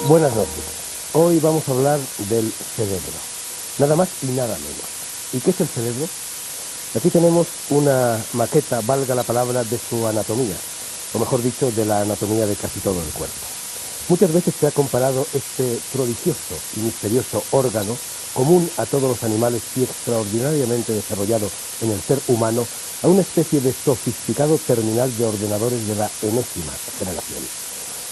Buenas noches. Hoy vamos a hablar del cerebro. Nada más y nada menos. ¿Y qué es el cerebro? Aquí tenemos una maqueta, valga la palabra, de su anatomía, o mejor dicho, de la anatomía de casi todo el cuerpo. Muchas veces se ha comparado este prodigioso y misterioso órgano, común a todos los animales y extraordinariamente desarrollado en el ser humano, a una especie de sofisticado terminal de ordenadores de la enésima generación.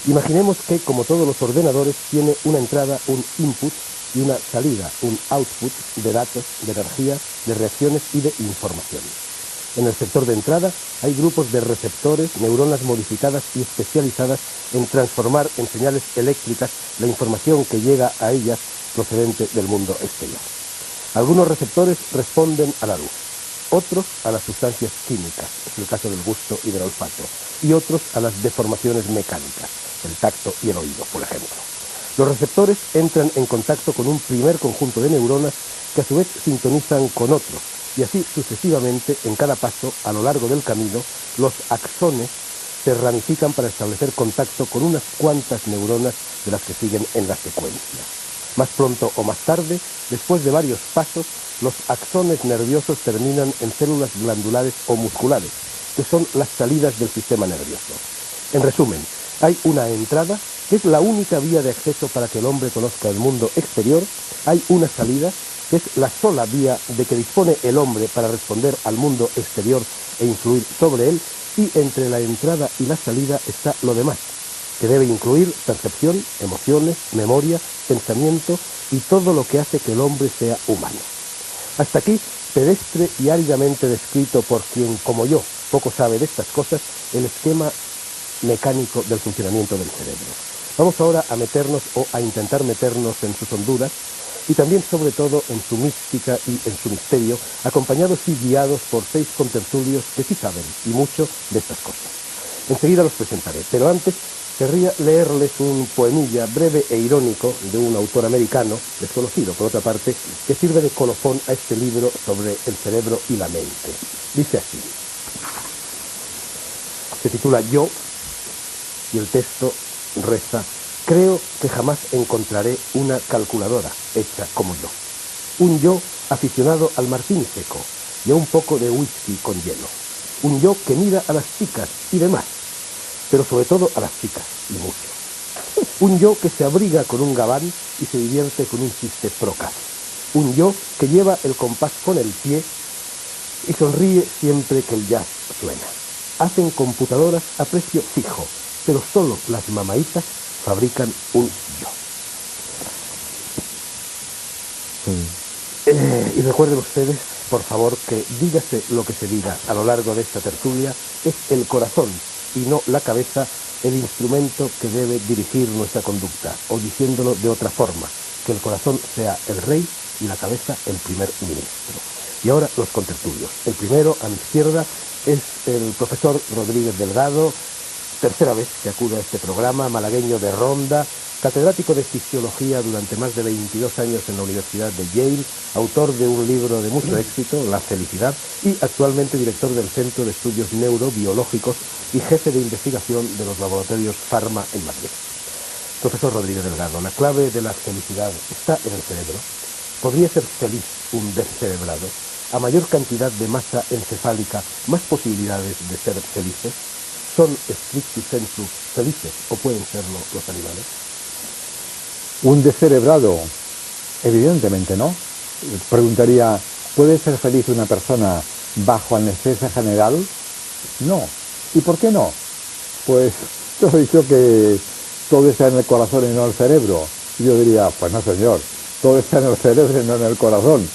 Imaginemos que, como todos los ordenadores, tiene una entrada, un input, y una salida, un output, de datos, de energía, de reacciones y de información. En el sector de entrada hay grupos de receptores, neuronas modificadas y especializadas en transformar en señales eléctricas la información que llega a ellas procedente del mundo exterior. Algunos receptores responden a la luz, otros a las sustancias químicas, es el caso del gusto y del olfato, y otros a las deformaciones mecánicas, el tacto y el oído, por ejemplo. Los receptores entran en contacto con un primer conjunto de neuronas que a su vez sintonizan con otros, y así sucesivamente, en cada paso, a lo largo del camino, los axones se ramifican para establecer contacto con unas cuantas neuronas de las que siguen en la secuencia. Más pronto o más tarde, después de varios pasos, los axones nerviosos terminan en células glandulares o musculares, que son las salidas del sistema nervioso. En resumen, hay una entrada, que es la única vía de acceso para que el hombre conozca el mundo exterior, hay una salida, que es la sola vía de que dispone el hombre para responder al mundo exterior e influir sobre él, y entre la entrada y la salida está lo demás, que debe incluir percepción, emociones, memoria, pensamiento y todo lo que hace que el hombre sea humano. Hasta aquí, pedestre y áridamente descrito por quien, como yo, poco sabe de estas cosas, el esquema mecánico del funcionamiento del cerebro. Vamos ahora a meternos o a intentar meternos en sus honduras y también, sobre todo, en su mística y en su misterio, acompañados y guiados por 6 contertulios que sí saben y mucho de estas cosas. Enseguida los presentaré, pero antes querría leerles un poemilla breve e irónico de un autor americano, desconocido por otra parte, que sirve de colofón a este libro sobre el cerebro y la mente. Dice así. Se titula Yo, y el texto reza: creo que jamás encontraré una calculadora hecha como yo. Un yo aficionado al martini seco y a un poco de whisky con hielo. Un yo que mira a las chicas y demás, pero sobre todo a las chicas y mucho. Un yo que se abriga con un gabán y se divierte con un chiste procaz. Un yo que lleva el compás con el pie y sonríe siempre que el jazz suena. Hacen computadoras a precio fijo, pero solo las mamaitas fabrican un yo. Y recuerden ustedes, por favor, que dígase lo que se diga a lo largo de esta tertulia, es el corazón y no la cabeza el instrumento que debe dirigir nuestra conducta, o diciéndolo de otra forma, que el corazón sea el rey y la cabeza el primer ministro. Y ahora los contertulios. El primero, a mi izquierda, es el profesor Rodríguez Delgado, tercera vez que acude a este programa, malagueño de Ronda, catedrático de Fisiología durante más de 22 años en la Universidad de Yale, autor de un libro de mucho éxito, La felicidad, y actualmente director del Centro de Estudios Neurobiológicos y jefe de investigación de los laboratorios Pharma en Madrid. Profesor Rodríguez Delgado, la clave de la felicidad está en el cerebro. ¿Podría ser feliz un descerebrado? A mayor cantidad de masa encefálica, más posibilidades de ser felices. ¿Son stricto sensu felices o pueden serlo los animales? Un descerebrado, evidentemente no. Preguntaría, ¿puede ser feliz una persona bajo anestesia general? No. ¿Y por qué no? Pues yo he dicho que todo está en el corazón y no en el cerebro. Y yo diría, pues no señor, todo está en el cerebro y no en el corazón.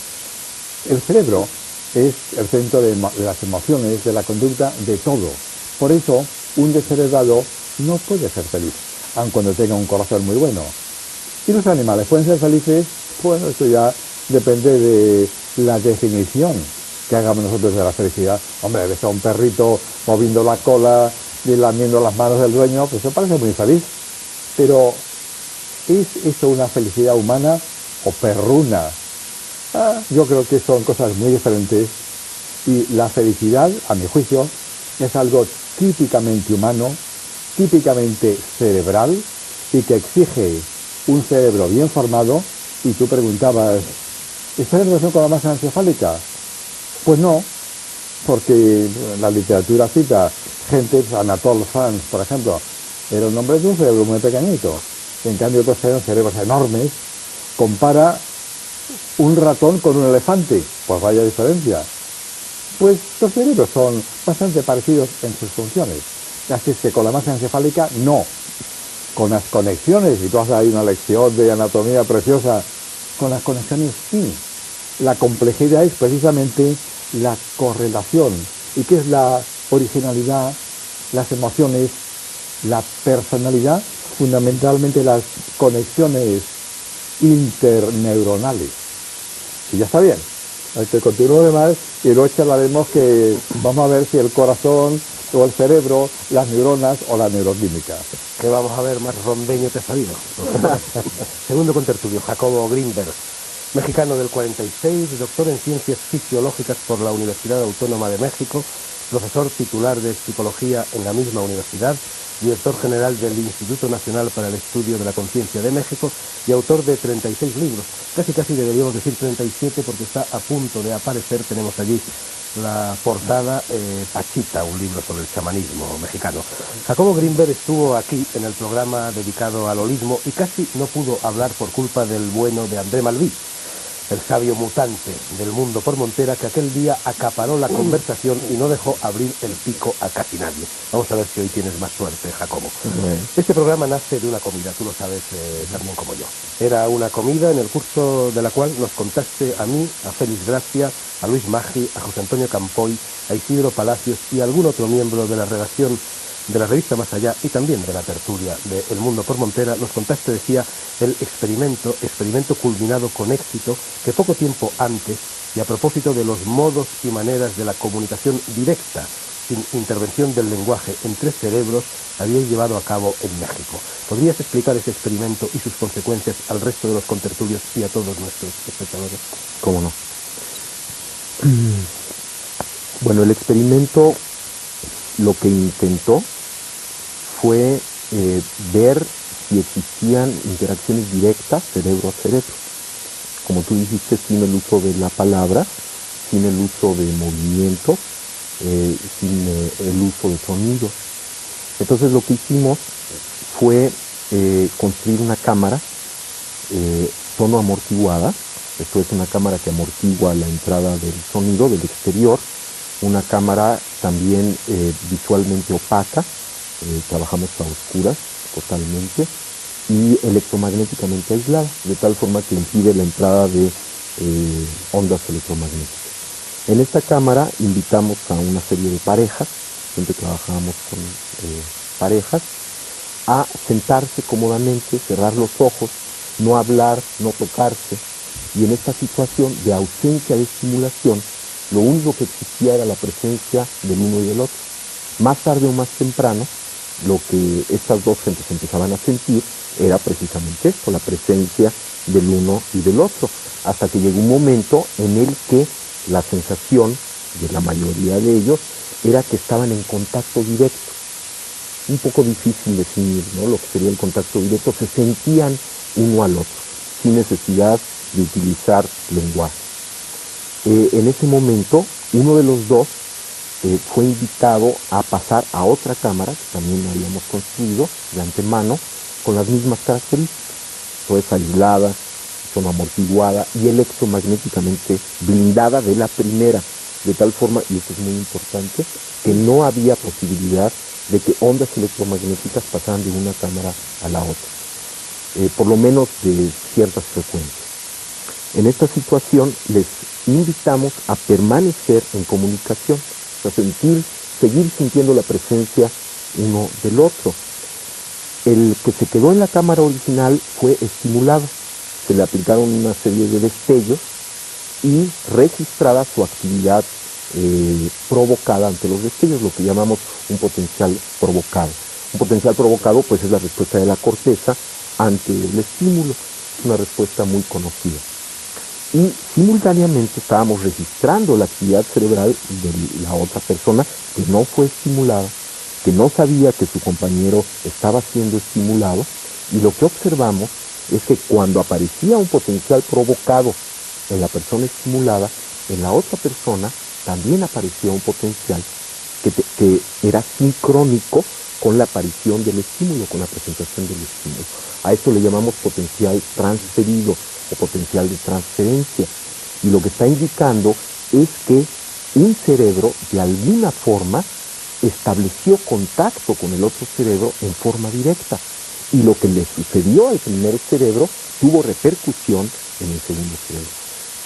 El cerebro es el centro de las emociones, de la conducta, de todo. Por eso, un descerebrado no puede ser feliz, aun cuando tenga un corazón muy bueno. ¿Y los animales pueden ser felices? Bueno, esto ya depende de la definición que hagamos nosotros de la felicidad. Hombre, ves a un perrito moviendo la cola y lamiendo las manos del dueño, pues eso parece muy feliz. Pero, ¿es eso una felicidad humana o perruna? Yo creo que son cosas muy diferentes. Y la felicidad, a mi juicio, es algo típicamente humano, típicamente cerebral, y que exige un cerebro bien formado y tú preguntabas, ¿está en relación con la masa encefálica? Pues no, porque la literatura cita gente, Anatole France, por ejemplo, era un hombre de un cerebro muy pequeñito. En cambio, otros eran cerebros enormes. Compara un ratón con un elefante, pues vaya diferencia. Pues los cerebros son bastante parecidos en sus funciones. Así es que con la masa encefálica, no. Con las conexiones, y tú haces ahí una lección de anatomía preciosa, con las conexiones sí. La complejidad es precisamente la correlación. ¿Y qué es la originalidad? Las emociones, la personalidad, fundamentalmente las conexiones interneuronales. Y ya está bien. Te continúo de más y luego charlaremos que vamos a ver si el corazón o el cerebro, las neuronas o la neuroquímica. Que vamos a ver más rondeño te ha salido. Segundo contertulio, Jacobo Grinberg, mexicano del 46, doctor en Ciencias Fisiológicas por la Universidad Autónoma de México, profesor titular de Psicología en la misma universidad, director general del Instituto Nacional para el Estudio de la Conciencia de México y autor de 36 libros. Casi deberíamos decir 37 porque está a punto de aparecer, tenemos allí la portada, Pachita, un libro sobre el chamanismo mexicano. Jacobo Grinberg estuvo aquí en el programa dedicado al holismo y casi no pudo hablar por culpa del bueno de André Malví, el sabio mutante del mundo por montera que aquel día acaparó la conversación y no dejó abrir el pico a casi nadie. Vamos a ver si hoy tienes más suerte, Jacobo. Este programa nace de una comida, tú lo sabes también como yo. Era una comida en el curso de la cual nos contaste a mí, a Félix Gracia, a Luis Maggi, a José Antonio Campoy, a Isidro Palacios y a algún otro miembro de la redacción de la revista Más Allá y también de la tertulia de El Mundo por Montera. Nos contaste, decía, el experimento culminado con éxito que poco tiempo antes, y a propósito de los modos y maneras de la comunicación directa, sin intervención del lenguaje entre cerebros, habíais llevado a cabo en México. ¿Podrías explicar ese experimento y sus consecuencias al resto de los contertulios y a todos nuestros espectadores? ¿Cómo no? Bueno, el experimento lo que intentó fue ver si existían interacciones directas cerebro a cerebro. Como tú dijiste, sin el uso de la palabra, sin el uso de movimiento, sin el uso de sonido. Entonces lo que hicimos fue construir una cámara tono amortiguada. Esto es una cámara que amortigua la entrada del sonido del exterior, una cámara también visualmente opaca, trabajamos a oscuras totalmente, y electromagnéticamente aislada, de tal forma que impide la entrada de ondas electromagnéticas. En esta cámara invitamos a una serie de parejas, siempre trabajábamos con parejas, a sentarse cómodamente, cerrar los ojos, no hablar, no tocarse, y en esta situación de ausencia de estimulación, lo único que existía era la presencia del uno y del otro. Más tarde o más temprano, lo que estas dos gentes empezaban a sentir era precisamente esto, la presencia del uno y del otro, hasta que llegó un momento en el que la sensación de la mayoría de ellos era que estaban en contacto directo. Un poco difícil definir, ¿no?, lo que sería el contacto directo. Se sentían uno al otro, sin necesidad de utilizar lenguaje. En ese momento, uno de los dos fue invitado a pasar a otra cámara, que también habíamos construido de antemano, con las mismas características. Pues aislada, son amortiguada y electromagnéticamente blindada de la primera, de tal forma, y esto es muy importante, que no había posibilidad de que ondas electromagnéticas pasaran de una cámara a la otra, por lo menos de ciertas frecuencias. En esta situación les invitamos a permanecer en comunicación, a seguir sintiendo la presencia uno del otro. El que se quedó en la cámara original fue estimulado, se le aplicaron una serie de destellos y registrada su actividad provocada ante los destellos, lo que llamamos un potencial provocado. Un potencial provocado pues es la respuesta de la corteza ante el estímulo, es una respuesta muy conocida. Y simultáneamente estábamos registrando la actividad cerebral de la otra persona que no fue estimulada, que no sabía que su compañero estaba siendo estimulado, y lo que observamos es que cuando aparecía un potencial provocado en la persona estimulada, en la otra persona también aparecía un potencial que era sincrónico con la aparición del estímulo, con la presentación del estímulo. A esto le llamamos potencial transferido o potencial de transferencia. Y lo que está indicando es que un cerebro, de alguna forma, estableció contacto con el otro cerebro en forma directa. Y lo que le sucedió al primer cerebro tuvo repercusión en el segundo cerebro,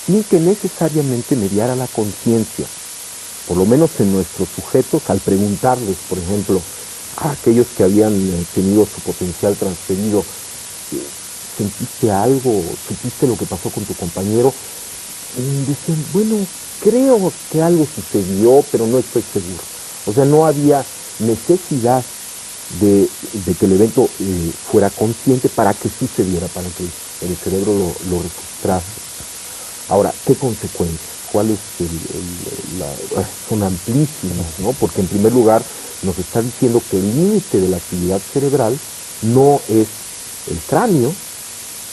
sin que necesariamente mediara la conciencia. Por lo menos en nuestros sujetos, al preguntarles, por ejemplo, a aquellos que habían tenido su potencial transferido, ¿sentiste algo? ¿Supiste lo que pasó con tu compañero? Decían, bueno, creo que algo sucedió, pero no estoy seguro. O sea, no había necesidad de que el evento fuera consciente para que sucediera, para que el cerebro lo registrase. Ahora, ¿qué consecuencias? ¿Cuáles son amplísimas, ¿no? Porque en primer lugar nos está diciendo que el límite de la actividad cerebral no es el cráneo,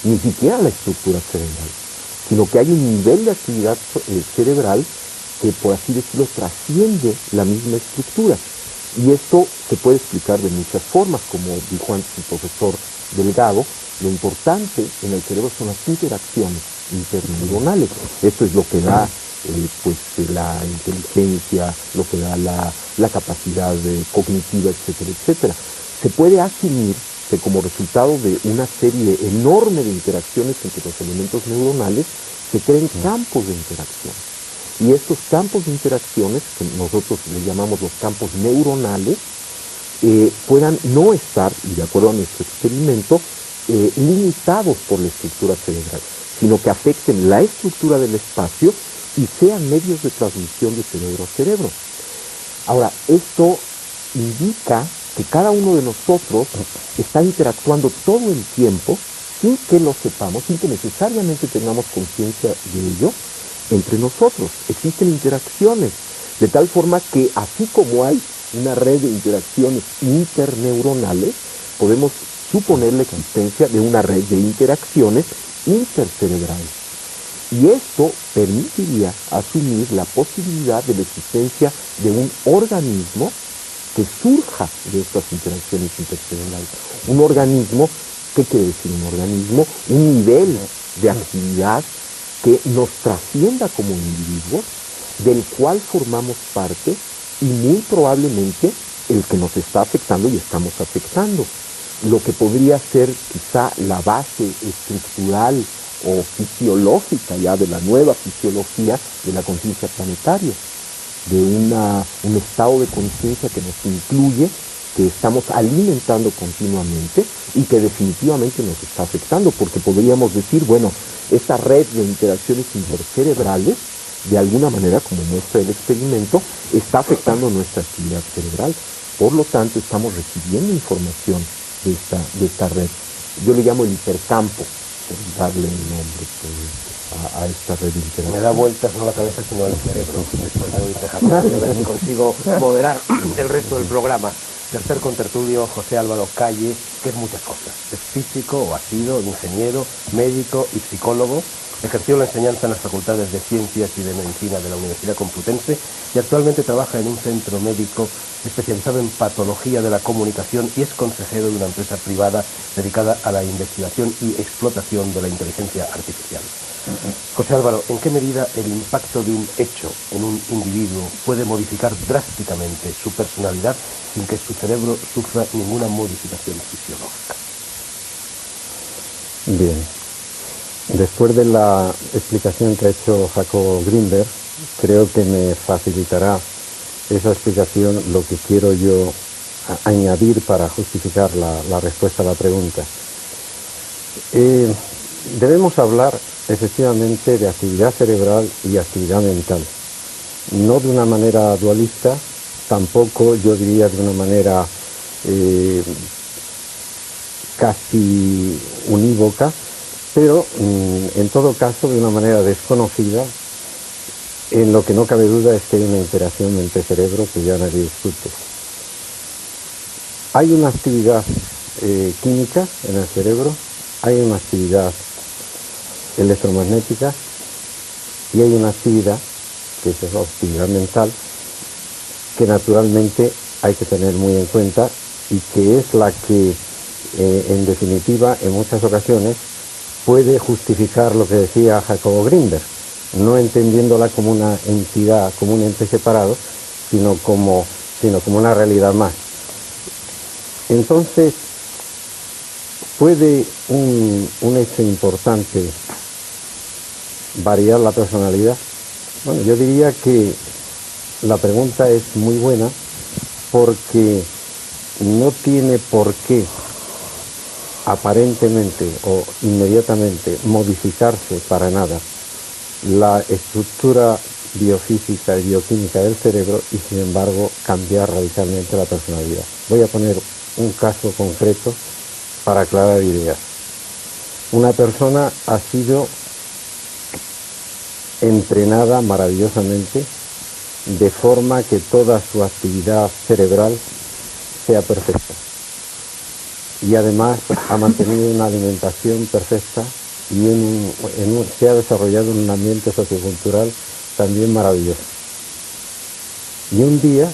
ni siquiera la estructura cerebral, sino que hay un nivel de actividad cerebral que, por así decirlo, trasciende la misma estructura. Y esto se puede explicar de muchas formas, como dijo antes el profesor Delgado. Lo importante en el cerebro son las interacciones interneuronales. Esto es lo que da la inteligencia, lo que da la capacidad cognitiva, etcétera, etcétera. Se puede asumir que como resultado de una serie enorme de interacciones entre los elementos neuronales, se creen campos de interacción. Y estos campos de interacciones, que nosotros le llamamos los campos neuronales, puedan no estar, y de acuerdo a nuestro experimento, limitados por la estructura cerebral, sino que afecten la estructura del espacio y sean medios de transmisión de cerebro a cerebro. Ahora, esto indica que cada uno de nosotros está interactuando todo el tiempo sin que lo sepamos, sin que necesariamente tengamos conciencia de ello, entre nosotros. Existen interacciones, de tal forma que así como hay una red de interacciones interneuronales, podemos suponer la existencia de una red de interacciones intercerebrales. Y esto permitiría asumir la posibilidad de la existencia de un organismo que surja de estas interacciones intercerebrales. Un organismo, ¿qué quiere decir un organismo? Un nivel de actividad que nos trascienda como individuos, del cual formamos parte y muy probablemente el que nos está afectando y estamos afectando. Lo que podría ser quizá la base estructural o fisiológica ya de la nueva fisiología de la conciencia planetaria, de un estado de conciencia que nos incluye, que estamos alimentando continuamente y que definitivamente nos está afectando, porque podríamos decir, bueno, esta red de interacciones intercerebrales, de alguna manera, como muestra el experimento, está afectando nuestra actividad cerebral. Por lo tanto, estamos recibiendo información de esta red. Yo le llamo el hipercampo, por darle el nombre a esta red de interacción. Me da vueltas no la cabeza sino el cerebro. A ver si consigo moderar el resto del programa. Tercer contertulio, José Álvaro Calle, que es muchas cosas. Es físico, o ha sido, ingeniero, médico y psicólogo. Ejerció la enseñanza en las facultades de Ciencias y de Medicina de la Universidad Complutense y actualmente trabaja en un centro médico especializado en patología de la comunicación y es consejero de una empresa privada dedicada a la investigación y explotación de la inteligencia artificial. José Álvaro, ¿en qué medida el impacto de un hecho en un individuo puede modificar drásticamente su personalidad sin que su cerebro sufra ninguna modificación fisiológica? Bien. Después de la explicación que ha hecho Jacobo Grinberg, creo que me facilitará esa explicación lo que quiero yo añadir para justificar la respuesta a la pregunta. Debemos hablar efectivamente de actividad cerebral y actividad mental, no de una manera dualista, tampoco yo diría de una manera casi unívoca, pero en todo caso de una manera desconocida. En lo que no cabe duda es que hay una interacción mente-cerebro que ya nadie discute. Hay una actividad química en el cerebro hay una actividad electromagnética y hay una actividad, que es la actividad mental, que naturalmente hay que tener muy en cuenta y que es la que, en definitiva, en muchas ocasiones, puede justificar lo que decía Jacobo Grinberg, no entendiéndola como una entidad, como un ente separado, sino como una realidad más. Entonces, ¿puede un hecho importante variar la personalidad? Bueno, yo diría que la pregunta es muy buena porque no tiene por qué aparentemente o inmediatamente modificarse para nada la estructura biofísica y bioquímica del cerebro y sin embargo cambiar radicalmente la personalidad. Voy a poner un caso concreto para aclarar ideas. Una persona ha sido entrenada maravillosamente de forma que toda su actividad cerebral sea perfecta. Y además ha mantenido una alimentación perfecta y se ha desarrollado un ambiente sociocultural también maravilloso. Y un día,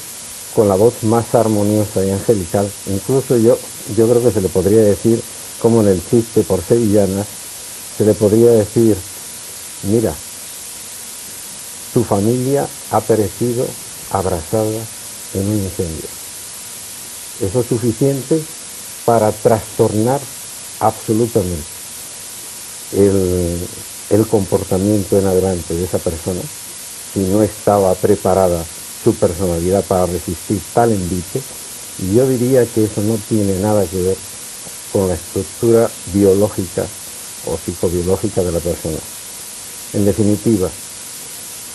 con la voz más armoniosa y angelical, incluso yo creo que se le podría decir, como en el chiste por sevillanas, se le podría decir, mira, tu familia ha perecido abrasada en un incendio. Eso es suficiente para trastornar absolutamente el comportamiento en adelante de esa persona, si no estaba preparada su personalidad para resistir tal envite. Y yo diría que eso no tiene nada que ver con la estructura biológica o psicobiológica de la persona. En definitiva,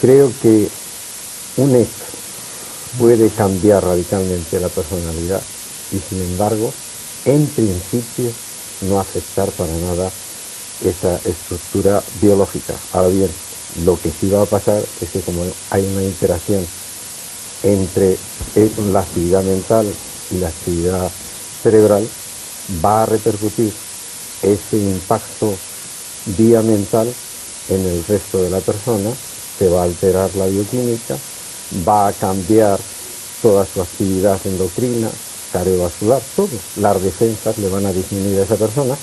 creo que un hecho puede cambiar radicalmente la personalidad y sin embargo, en principio, no afectar para nada esa estructura biológica. Ahora bien, lo que sí va a pasar es que como hay una interacción entre la actividad mental y la actividad cerebral, va a repercutir ese impacto vía mental en el resto de la persona, se va a alterar la bioquímica, va a cambiar toda su actividad endocrina, cardiovascular, todo. Las defensas le van a disminuir a esa persona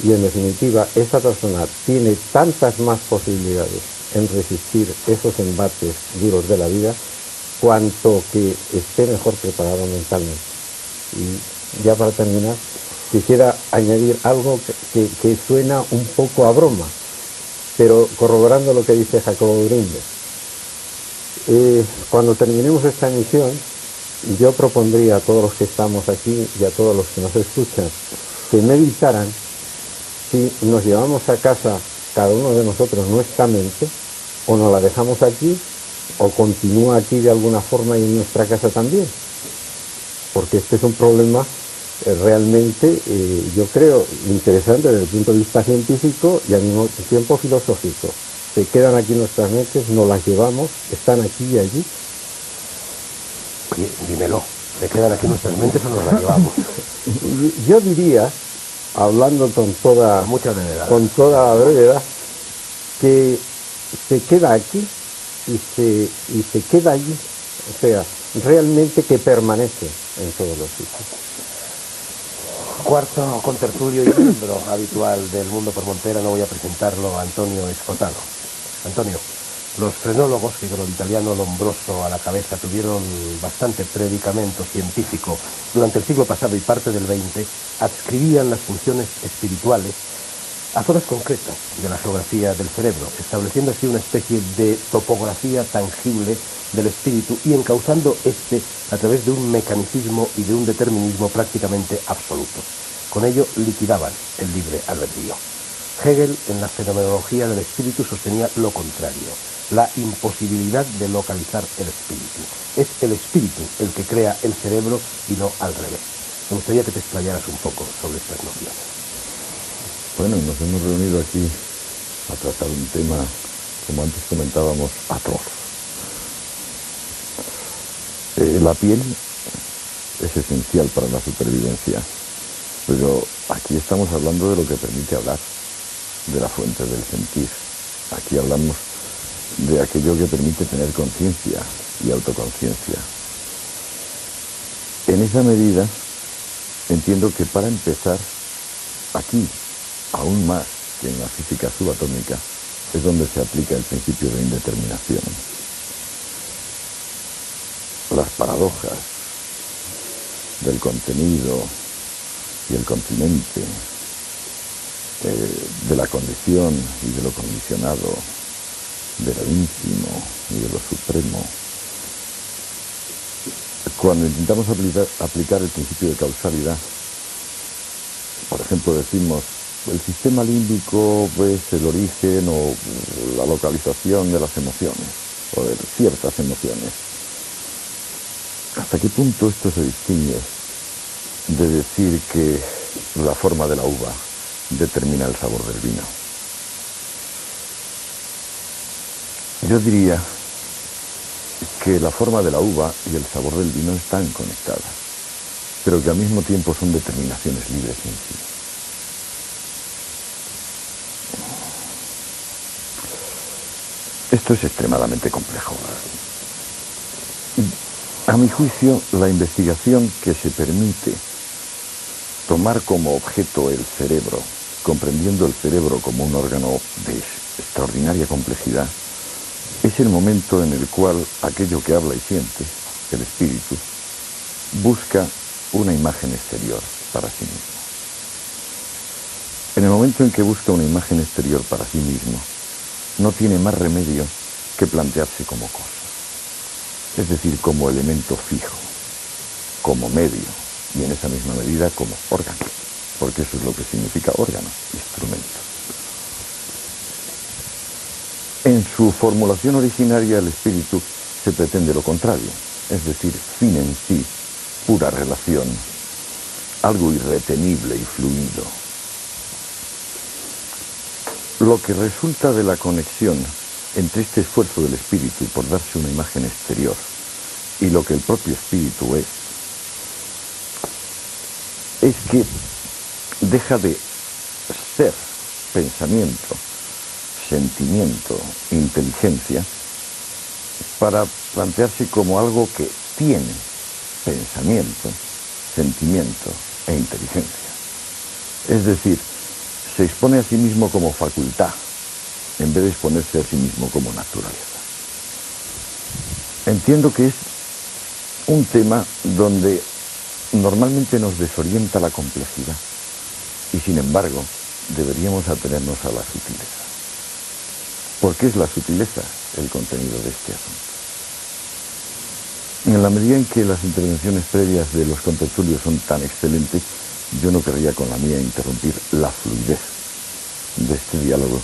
y en definitiva esa persona tiene tantas más posibilidades en resistir esos embates duros de la vida cuanto que esté mejor preparado mentalmente. Y ya para terminar, quisiera añadir algo que suena un poco a broma, pero corroborando lo que dice Jacobo Grinberg. Cuando terminemos esta emisión, yo propondría a todos los que estamos aquí y a todos los que nos escuchan que meditaran si nos llevamos a casa cada uno de nosotros nuestra mente, o nos la dejamos aquí, o continúa aquí de alguna forma y en nuestra casa también. Porque este es un problema realmente, yo creo, interesante desde el punto de vista científico y al mismo tiempo filosófico. Se quedan aquí nuestras mentes, nos las llevamos, están aquí y allí. Oye, dímelo, ¿se quedan aquí nuestras mentes o nos las llevamos? Yo diría, hablando con toda brevedad, que se queda aquí y se queda allí, o sea, realmente que permanece en todos los sitios. Cuarto contertulio y miembro habitual del Mundo por Montera, no voy a presentarlo, Antonio Escotano. Antonio, los frenólogos, que con el italiano Lombroso a la cabeza tuvieron bastante predicamento científico durante el siglo pasado y parte del XX, adscribían las funciones espirituales a zonas concretas de la geografía del cerebro, estableciendo así una especie de topografía tangible del espíritu y encauzando este a través de un mecanicismo y de un determinismo prácticamente absolutos. Con ello liquidaban el libre albedrío. Hegel, en la fenomenología del espíritu, sostenía lo contrario, la imposibilidad de localizar el espíritu. Es el espíritu el que crea el cerebro y no al revés. Me gustaría que te explayaras un poco sobre estas nociones. Bueno, nos hemos reunido aquí a tratar un tema, como antes comentábamos, atroz. La piel es esencial para la supervivencia Pero aquí estamos hablando de lo que permite hablar, de la fuente del sentir. Aquí hablamos de aquello que permite tener conciencia y autoconciencia. En esa medida, entiendo que para empezar, aquí, aún más que en la física subatómica, es donde se aplica el principio de indeterminación. Las paradojas del contenido y el continente, de la condición y de lo condicionado, de lo íntimo y de lo supremo. Cuando intentamos aplicar el principio de causalidad, por ejemplo, decimos, el sistema límbico es el origen o la localización de las emociones, o de ciertas emociones. ¿Hasta qué punto esto se distingue de decir que la forma de la uva determina el sabor del vino? Yo diría que la forma de la uva y el sabor del vino están conectadas, pero que al mismo tiempo son determinaciones libres en sí. Esto es extremadamente complejo. A mi juicio, la investigación que se permite tomar como objeto el cerebro, comprendiendo el cerebro como un órgano de extraordinaria complejidad, es el momento en el cual aquello que habla y siente, el espíritu, busca una imagen exterior para sí mismo. En el momento en que busca una imagen exterior para sí mismo, no tiene más remedio que plantearse como cosa, es decir, como elemento fijo, como medio, y en esa misma medida como órgano, porque eso es lo que significa órgano, instrumento. En su formulación originaria, el espíritu se pretende lo contrario, es decir, fin en sí, pura relación, algo irretenible y fluido. Lo que resulta de la conexión entre este esfuerzo del espíritu por darse una imagen exterior y lo que el propio espíritu es que deja de ser pensamiento, sentimiento, inteligencia, para plantearse como algo que tiene pensamiento, sentimiento e inteligencia. Es decir, se expone a sí mismo como facultad, en vez de exponerse a sí mismo como naturaleza. Entiendo que es un tema donde normalmente nos desorienta la complejidad y, sin embargo, deberíamos atenernos a la sutileza. ¿Por qué es la sutileza el contenido de este asunto? En la medida en que las intervenciones previas de los contertulios son tan excelentes, yo no querría con la mía interrumpir la fluidez de este diálogo.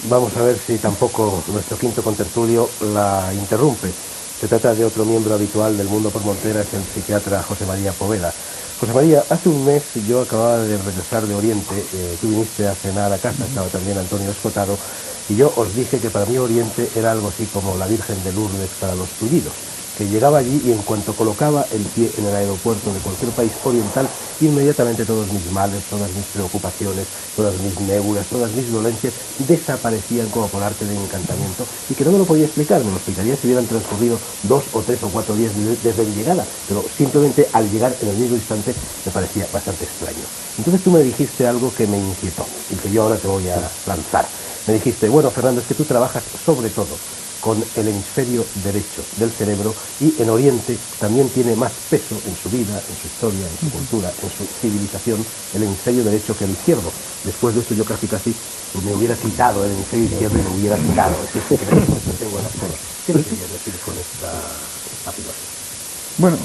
Vamos a ver si tampoco nuestro quinto contertulio la interrumpe. Se trata de otro miembro habitual del Mundo por Montera, es el psiquiatra José María Poveda. José María, hace un mes yo acababa de regresar de Oriente, tú viniste a cenar a casa, estaba también Antonio Escotado, y yo os dije que para mí Oriente era algo así como la Virgen de Lourdes para los tullidos, que llegaba allí y en cuanto colocaba el pie en el aeropuerto de cualquier país oriental, inmediatamente todos mis males, todas mis preocupaciones, todas mis nébulas, todas mis dolencias desaparecían como por arte de encantamiento, y que no me lo podía explicar, me lo explicaría si hubieran transcurrido 2 o 3 o 4 días desde mi llegada, pero simplemente al llegar en el mismo instante me parecía bastante extraño. Entonces tú me dijiste algo que me inquietó y que yo ahora te voy a lanzar. Me dijiste, bueno, Fernando, es que tú trabajas sobre todo con el hemisferio derecho del cerebro y en Oriente también tiene más peso en su vida, en su historia, en su cultura, en su civilización, el hemisferio derecho que el izquierdo. Después de esto yo casi me hubiera quitado el hemisferio izquierdo y me hubiera quitado. ¿Qué me querías decir con esta afirmación? Bueno,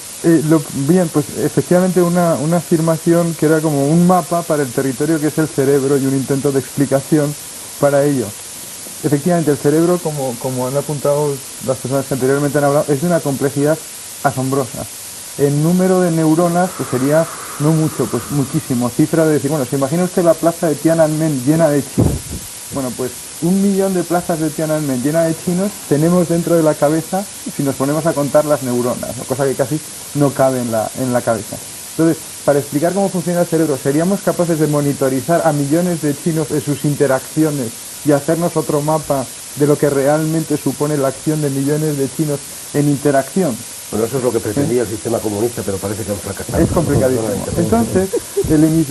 bien, pues efectivamente una afirmación que era como un mapa para el territorio que es el cerebro y un intento de explicación para ello. Efectivamente, el cerebro, como han apuntado las personas que anteriormente han hablado, es de una complejidad asombrosa. El número de neuronas pues sería no mucho, pues muchísimo. Cifra de decir, bueno, ¿se imagina usted la plaza de Tiananmen llena de chinos? Bueno, pues 1 millón de plazas de Tiananmen llena de chinos tenemos dentro de la cabeza si nos ponemos a contar las neuronas, cosa que casi no cabe en la cabeza. Entonces, para explicar cómo funciona el cerebro, seríamos capaces de monitorizar a millones de chinos en sus interacciones y hacernos otro mapa de lo que realmente supone la acción de millones de chinos en interacción. Bueno, eso es lo que pretendía el sistema comunista, pero parece que han fracasado. Es complicadísimo. Entonces,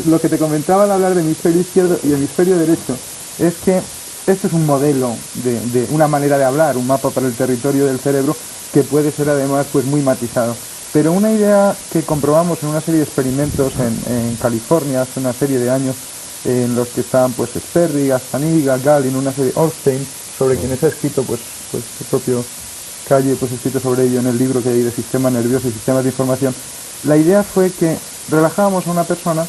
lo que te comentaba al hablar de hemisferio izquierdo y hemisferio derecho es que esto es un modelo de una manera de hablar, un mapa para el territorio del cerebro que puede ser además pues muy matizado. Pero una idea que comprobamos en una serie de experimentos en California hace una serie de años, en los que estaban pues Sperry, Gazzaniga, Gallin, una serie de Ornstein, sobre quienes ha escrito pues el propio Calle pues escrito sobre ello en el libro que hay de sistema nervioso y sistemas de información. La idea fue que relajábamos a una persona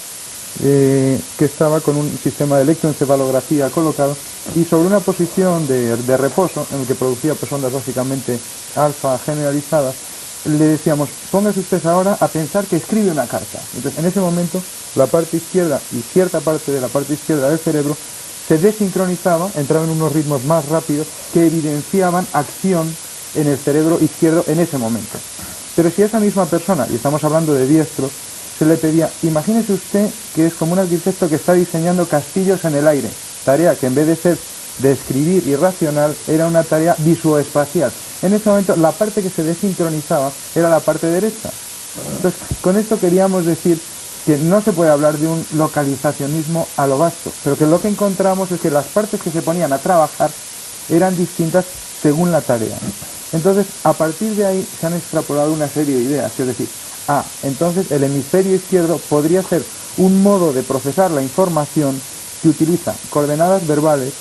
que estaba con un sistema de electroencefalografía colocado y sobre una posición de reposo en el que producía pues ondas básicamente alfa generalizadas. Le decíamos, póngase usted ahora a pensar que escribe una carta. Entonces, en ese momento, la parte izquierda y cierta parte de la parte izquierda del cerebro se desincronizaba, entraba en unos ritmos más rápidos que evidenciaban acción en el cerebro izquierdo en ese momento. Pero si a esa misma persona, y estamos hablando de diestros, se le pedía, imagínese usted que es como un arquitecto que está diseñando castillos en el aire, tarea que en vez de ser de escribir y racional, era una tarea visuoespacial. En ese momento la parte que se desincronizaba era la parte derecha. Entonces, con esto queríamos decir que no se puede hablar de un localizacionismo a lo vasto, pero que lo que encontramos es que las partes que se ponían a trabajar eran distintas según la tarea. Entonces, a partir de ahí se han extrapolado una serie de ideas, es decir, entonces el hemisferio izquierdo podría ser un modo de procesar la información que utiliza coordenadas verbales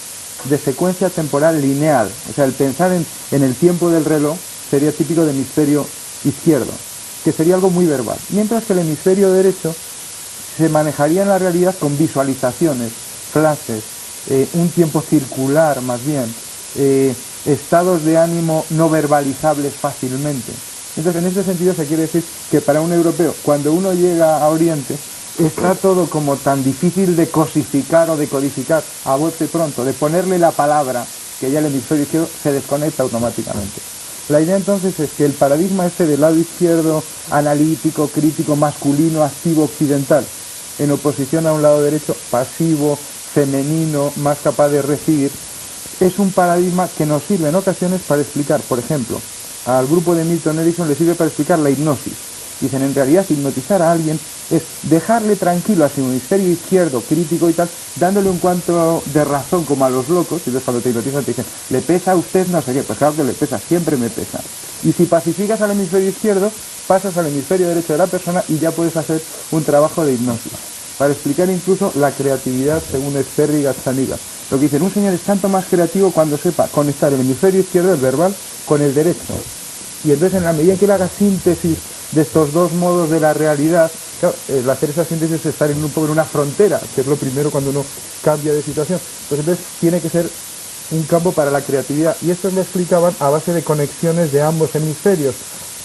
de secuencia temporal lineal, o sea, el pensar en el tiempo del reloj sería típico del hemisferio izquierdo, que sería algo muy verbal, mientras que el hemisferio derecho se manejaría en la realidad con visualizaciones, flashes, un tiempo circular más bien, estados de ánimo no verbalizables fácilmente. Entonces, en ese sentido se quiere decir que para un europeo, cuando uno llega a Oriente, está todo como tan difícil de cosificar o de codificar a bote pronto, de ponerle la palabra, que ya el hemisferio izquierdo se desconecta automáticamente. La idea entonces es que el paradigma este del lado izquierdo, analítico, crítico, masculino, activo, occidental, en oposición a un lado derecho, pasivo, femenino, más capaz de recibir, es un paradigma que nos sirve en ocasiones para explicar, por ejemplo, al grupo de Milton Erickson le sirve para explicar la hipnosis. Dicen, en realidad, hipnotizar a alguien es dejarle tranquilo a su hemisferio izquierdo, crítico y tal, dándole un cuanto de razón como a los locos, y entonces cuando te hipnotizan te dicen, ¿le pesa a usted no sé qué? Pues claro que le pesa, siempre me pesa. Y si pacificas al hemisferio izquierdo, pasas al hemisferio derecho de la persona y ya puedes hacer un trabajo de hipnosis. Para explicar incluso la creatividad según Sperry y Gazzaniga. Lo que dicen, un señor es tanto más creativo cuando sepa conectar el hemisferio izquierdo, el verbal, con el derecho. Y entonces en la medida que él haga síntesis de estos dos modos de la realidad, claro, el hacer esa síntesis es estar un poco en una frontera, que es lo primero cuando uno cambia de situación. Pues entonces tiene que ser un campo para la creatividad. Y esto lo explicaban a base de conexiones de ambos hemisferios,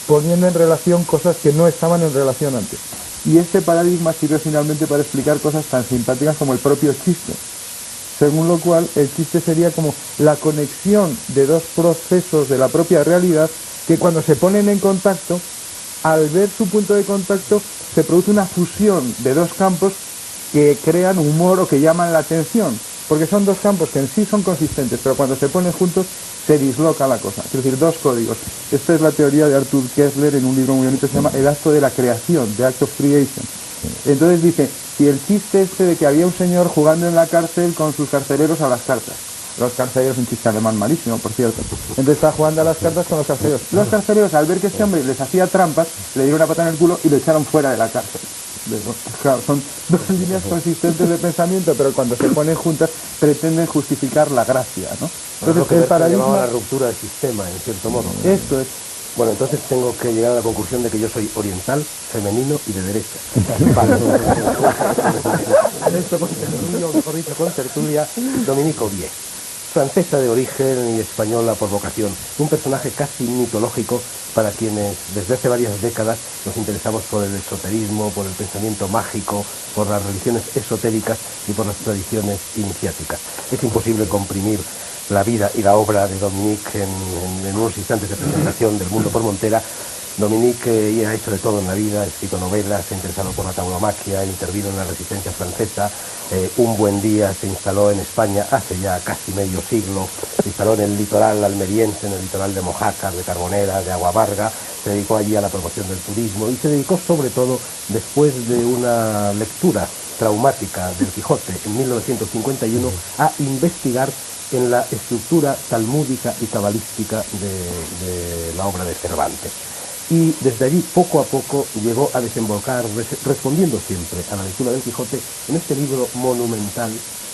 poniendo en relación cosas que no estaban en relación antes. Y este paradigma sirve finalmente para explicar cosas tan simpáticas como el propio chiste. Según lo cual, el chiste sería como la conexión de dos procesos de la propia realidad que cuando se ponen en contacto, al ver su punto de contacto, se produce una fusión de dos campos que crean humor o que llaman la atención, porque son dos campos que en sí son consistentes, pero cuando se ponen juntos se disloca la cosa, es decir, dos códigos. Esta es la teoría de Arthur Koestler en un libro muy bonito que se llama El acto de la creación, The Act of Creation. Entonces dice, si el chiste este de que había un señor jugando en la cárcel con sus carceleros a las cartas. Los carceleros, un chiste alemán malísimo, por cierto. Entonces está jugando a las cartas con los carceleros. Los carceleros, al ver que este hombre les hacía trampas, le dieron una pata en el culo y lo echaron fuera de la cárcel. Claro, son dos líneas consistentes de pensamiento, pero cuando se ponen juntas pretenden justificar la gracia, ¿no? Entonces el paradigma la ruptura del sistema, en cierto modo. Esto es. Bueno, entonces tengo que llegar a la conclusión de que yo soy oriental, femenino y de derecha. Esto con tertulia, o mejor dicho, con tertulia, Dominique Aubier, francesa de origen y española por vocación, un personaje casi mitológico para quienes desde hace varias décadas nos interesamos por el esoterismo, por el pensamiento mágico, por las religiones esotéricas y por las tradiciones iniciáticas. Es imposible comprimir la vida y la obra de Dominique en unos instantes de presentación del Mundo por Montera, Dominique ha hecho de todo en la vida, ha escrito novelas, se ha interesado por la tauromaquia, intervino en la resistencia francesa, un buen día se instaló en España hace ya casi medio siglo, se instaló en el litoral almeriense, en el litoral de Mojácar, de Carbonera, de Agua Amarga, se dedicó allí a la promoción del turismo y se dedicó sobre todo, después de una lectura traumática del Quijote en 1951, a investigar en la estructura talmúdica y cabalística de la obra de Cervantes. Y desde allí, poco a poco, llegó a desembocar, respondiendo siempre a la lectura del Quijote, en este libro monumental,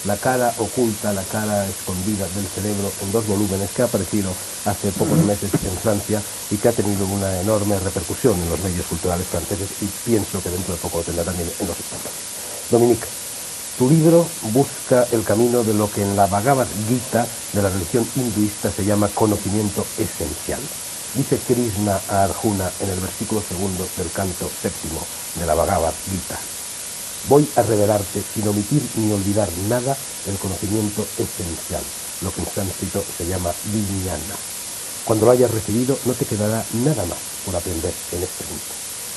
La cara oculta, la cara escondida del cerebro, en 2 volúmenes, que ha aparecido hace pocos meses en Francia y que ha tenido una enorme repercusión en los medios culturales franceses y pienso que dentro de poco lo tendrá también en los españoles. Dominique, tu libro busca el camino de lo que en la Bhagavad Gita de la religión hinduista se llama conocimiento esencial. Dice Krishna a Arjuna en el versículo 2 del canto 7 de la Bhagavad Gita: voy a revelarte sin omitir ni olvidar nada el conocimiento esencial, lo que en sánscrito se llama vijnana. Cuando lo hayas recibido no te quedará nada más por aprender en este mundo.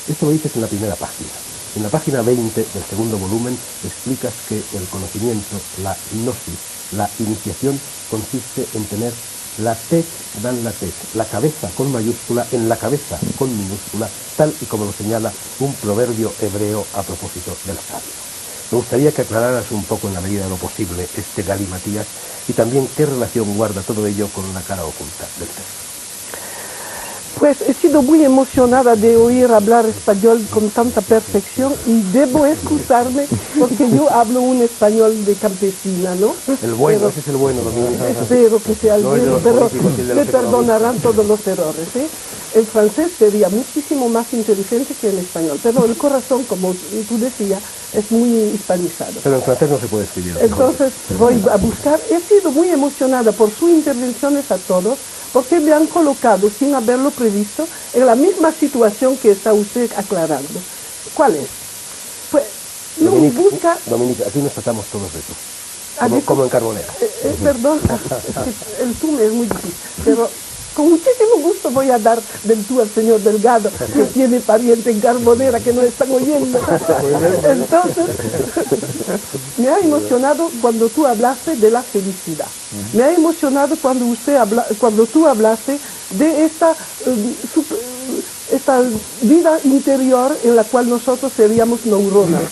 Esto lo dices en la primera página. En la página 20 del segundo volumen explicas que el conocimiento, la gnosis, la iniciación, consiste en tener la tet dan la tet, la cabeza con mayúscula en la cabeza con minúscula, tal y como lo señala un proverbio hebreo a propósito del sabio. Me gustaría que aclararas un poco, en la medida de lo posible, este galimatías y también qué relación guarda todo ello con la cara oculta del cerebro. Pues he sido muy emocionada de oír hablar español con tanta perfección y debo excusarme porque yo hablo un español de campesina, ¿no? El bueno, Pero ese es el bueno, Dominique. espero que sea el No es de bueno, los pero políticos y de me los perdonarán todos los errores, ¿eh? El francés sería muchísimo más inteligente que el español, pero el corazón, como tú decías, es muy hispanizado. Pero en francés no se puede escribir. Entonces voy a buscar, he sido muy emocionada por sus intervenciones a todos, porque me han colocado, sin haberlo previsto, en la misma situación que está usted aclarando. ¿Cuál es? Pues, no busca... Dominique, aquí nos tratamos todos de tú. Ah, Como en Carbonera. Perdón, es que el tú me es muy difícil, pero con muchísimo gusto voy a dar del tú al señor Delgado, que tiene pariente en Carbonera que no están oyendo. Entonces, me ha emocionado cuando tú hablaste de la felicidad. Me ha emocionado cuando tú hablaste de esta vida interior en la cual nosotros seríamos neuronas.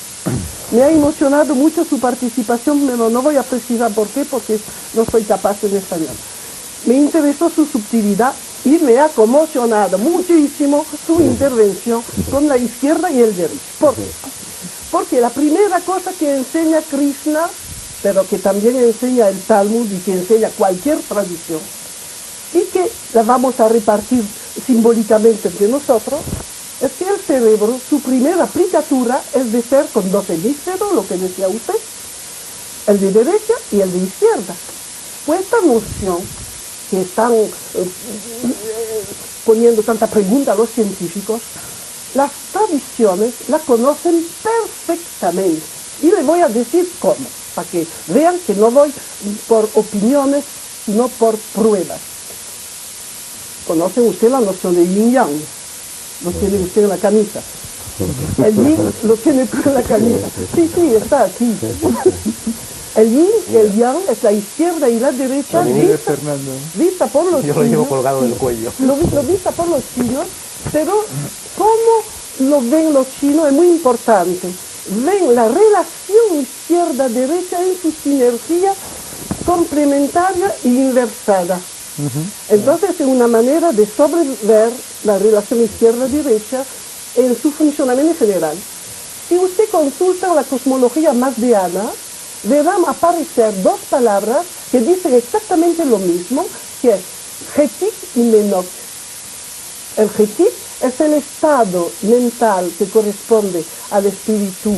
Me ha emocionado mucho su participación, pero no voy a precisar por qué, porque no soy capaz en español. Me interesó su subtilidad y me ha conmocionado muchísimo su intervención con la izquierda y el derecho. ¿Por qué? Porque la primera cosa que enseña Krishna, pero que también enseña el Talmud y que enseña cualquier tradición, y que la vamos a repartir simbólicamente entre nosotros, es que el cerebro, su primera aplicatura es de ser con 2 hemisferios, lo que decía usted, el de derecha y el de izquierda. Pues esta noción que están poniendo tanta pregunta a los científicos, las tradiciones la conocen perfectamente. Y le voy a decir cómo, para que vean que no voy por opiniones, sino por pruebas. ¿Conoce usted la noción de yin yang? Lo tiene usted en la camisa. El yin lo tiene usted en la camisa. Sí, está aquí. El yin y el yang es la izquierda y la derecha vista por los chinos. Yo lo llevo colgado del cuello. Lo vista por los chinos, pero cómo lo ven los chinos es muy importante. Ven la relación izquierda-derecha en su sinergia complementaria e inversada. Entonces es una manera de sobrever la relación izquierda-derecha en su funcionamiento general. Si usted consulta la cosmología masdiana, verán aparecer 2 palabras que dicen exactamente lo mismo, que es Hetit y Menot. El Hetit es el estado mental que corresponde al espíritu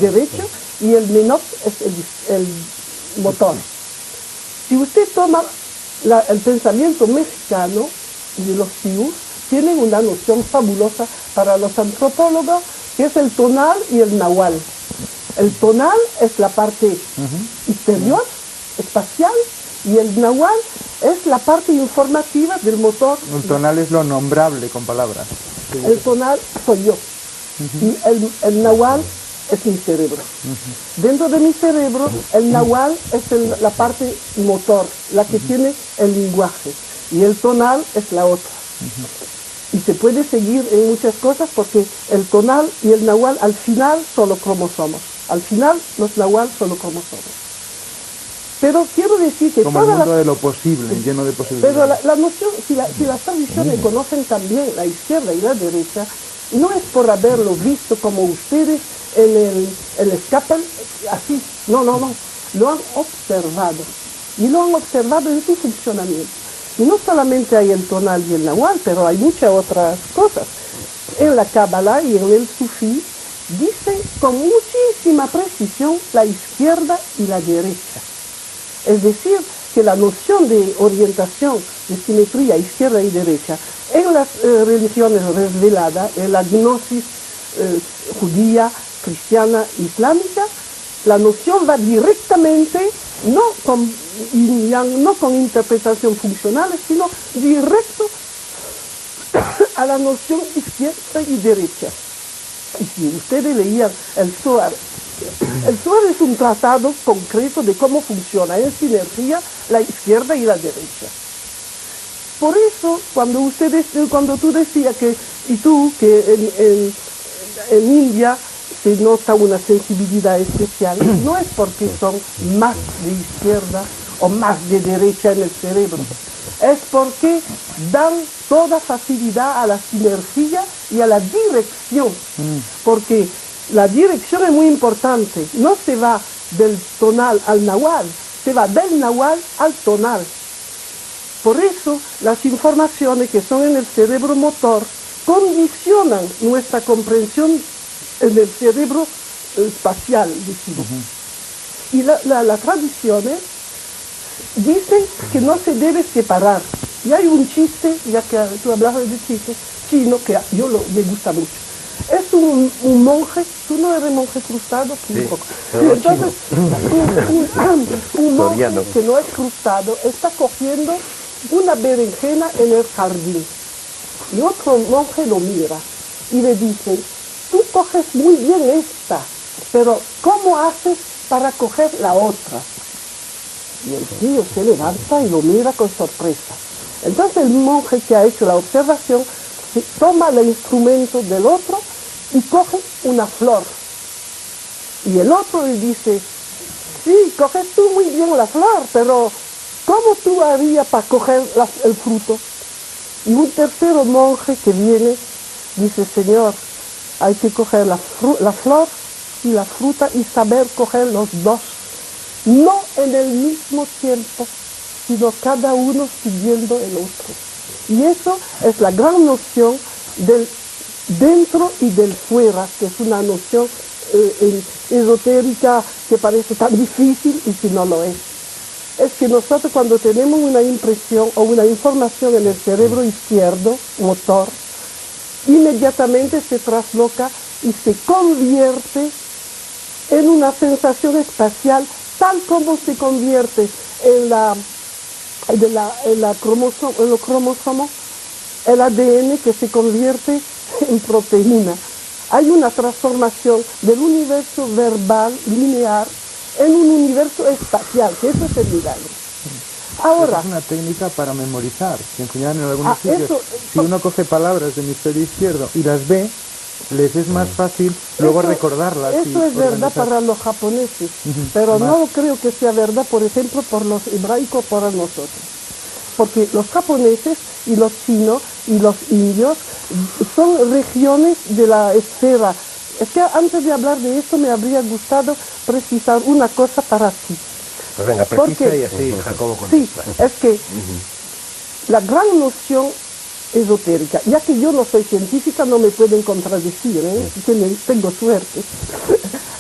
derecho y el Menot es el motor. Si usted toma el pensamiento mexicano de los Sioux, tienen una noción fabulosa para los antropólogos, que es el tonal y el nahual. El tonal es la parte exterior, espacial, Y el nahual es la parte informativa del motor. El tonal es lo nombrable con palabras. El tonal soy yo. Y el nahual es mi cerebro. Dentro de mi cerebro, el nahual es la parte motor, la que tiene el lenguaje. Y el tonal es la otra. Y se puede seguir en muchas cosas porque el tonal y el nahual al final solo cromosomas. Al final los nahual solo cromosomas. Pero quiero decir que como el mundo de lo posible, lleno de posibilidades. Pero la noción, si las tradiciones conocen también la izquierda y la derecha, no es por haberlo visto como ustedes en el escape, así, no, lo han observado. Y lo han observado en su funcionamiento. Y no solamente hay el tonal y el nahual, pero hay muchas otras cosas. En la Cábala y en el Sufí dice con muchísima precisión la izquierda y la derecha. Es decir, que la noción de orientación, de simetría izquierda y derecha, en las religiones reveladas, en la gnosis judía, cristiana, islámica, la noción va directamente, no con interpretación funcional, sino directo a la noción izquierda y derecha. Y si ustedes leían el Zohar es un tratado concreto de cómo funciona en sinergia la izquierda y la derecha. Por eso, cuando tú decías que en India se nota una sensibilidad especial, no es porque son más de izquierda o más de derecha en el cerebro, es porque dan toda facilidad a la sinergia y a la dirección, porque la dirección es muy importante, no se va del tonal al nahual, se va del nahual al tonal. Por eso las informaciones que son en el cerebro motor condicionan nuestra comprensión en el cerebro espacial, decimos. Y las tradiciones dicen que no se debe separar. Y hay un chiste, ya que tú hablabas de chiste, chino, que me gusta mucho. Es un monje, tú no eres monje cruzado, sí, un poco. Entonces, un monje que no es cruzado está cogiendo una berenjena en el jardín. Y otro monje lo mira y le dice, tú coges muy bien esta, pero ¿cómo haces para coger la otra? Y el tío se levanta y lo mira con sorpresa. Entonces el monje que ha hecho la observación toma el instrumento del otro y coge una flor. Y el otro le dice, sí, coges tú muy bien la flor, pero ¿cómo tú harías para coger el fruto? Y un tercero monje que viene dice, Señor, hay que coger la flor y la fruta y saber coger los dos, no en el mismo tiempo, sino cada uno siguiendo el otro. Y eso es la gran noción del dentro y del fuera, que es una noción esotérica que parece tan difícil y que no lo es. Es que nosotros cuando tenemos una impresión o una información en el cerebro izquierdo, motor, inmediatamente se trasloca y se convierte en una sensación espacial, tal como se convierte en los cromosomos, el ADN que se convierte en proteína. Hay una transformación del universo verbal lineal en un universo espacial, que eso es el milagro. Ahora, es una técnica para memorizar, que enseñan en algunos sitios. Si uno coge palabras del hemisferio izquierdo y las ve, les es más fácil luego recordarlas. Eso es verdad para los japoneses, pero no creo que sea verdad, por ejemplo, por los hebraicos, para nosotros. Porque los japoneses y los chinos y los indios son regiones de la esfera. Es que antes de hablar de esto me habría gustado precisar una cosa para ti. Pues venga, precisa y así Jacobo contesta. Sí, es que la gran noción esotérica, ya que yo no soy científica, no me pueden contradecir, tengo suerte.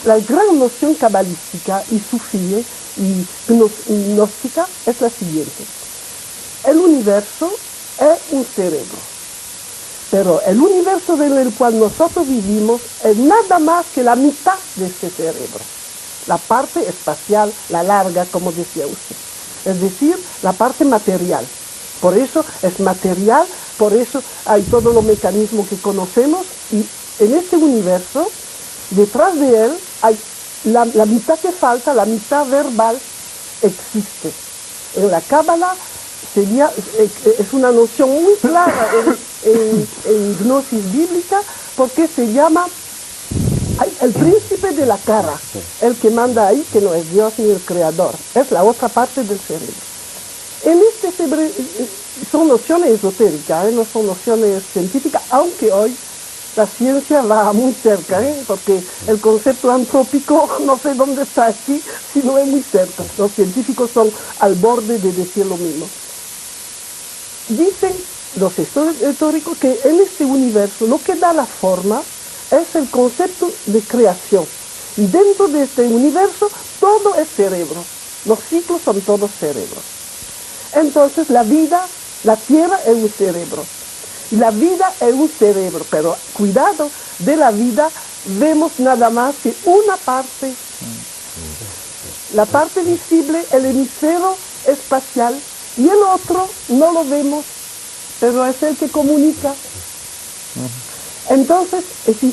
La gran noción cabalística y sufí y gnóstica es la siguiente. El universo es un cerebro, pero el universo en el cual nosotros vivimos es nada más que la mitad de este cerebro, la parte espacial, la larga, como decía usted. es decir, la parte material. Por eso es material, por eso hay todos los mecanismos que conocemos, y en este universo, detrás de él, hay la mitad que falta, la mitad verbal, existe. En la Cábala es una noción muy clara en gnosis bíblica, porque se llama el príncipe de la cara, el que manda ahí, que no es Dios ni el creador, es la otra parte del cerebro. Son nociones esotéricas, no son nociones científicas, aunque hoy la ciencia va muy cerca, porque el concepto antrópico no sé dónde está aquí, si no es muy cerca. Los científicos son al borde de decir lo mismo. Dicen los esotéricos que en este universo lo que da la forma es el concepto de creación. Y dentro de este universo todo es cerebro. Los ciclos son todos cerebros. Entonces la vida, la Tierra es un cerebro. Y la vida es un cerebro, pero cuidado, de la vida vemos nada más que una parte. La parte visible, el hemisferio espacial, y el otro no lo vemos, pero es el que comunica. Entonces,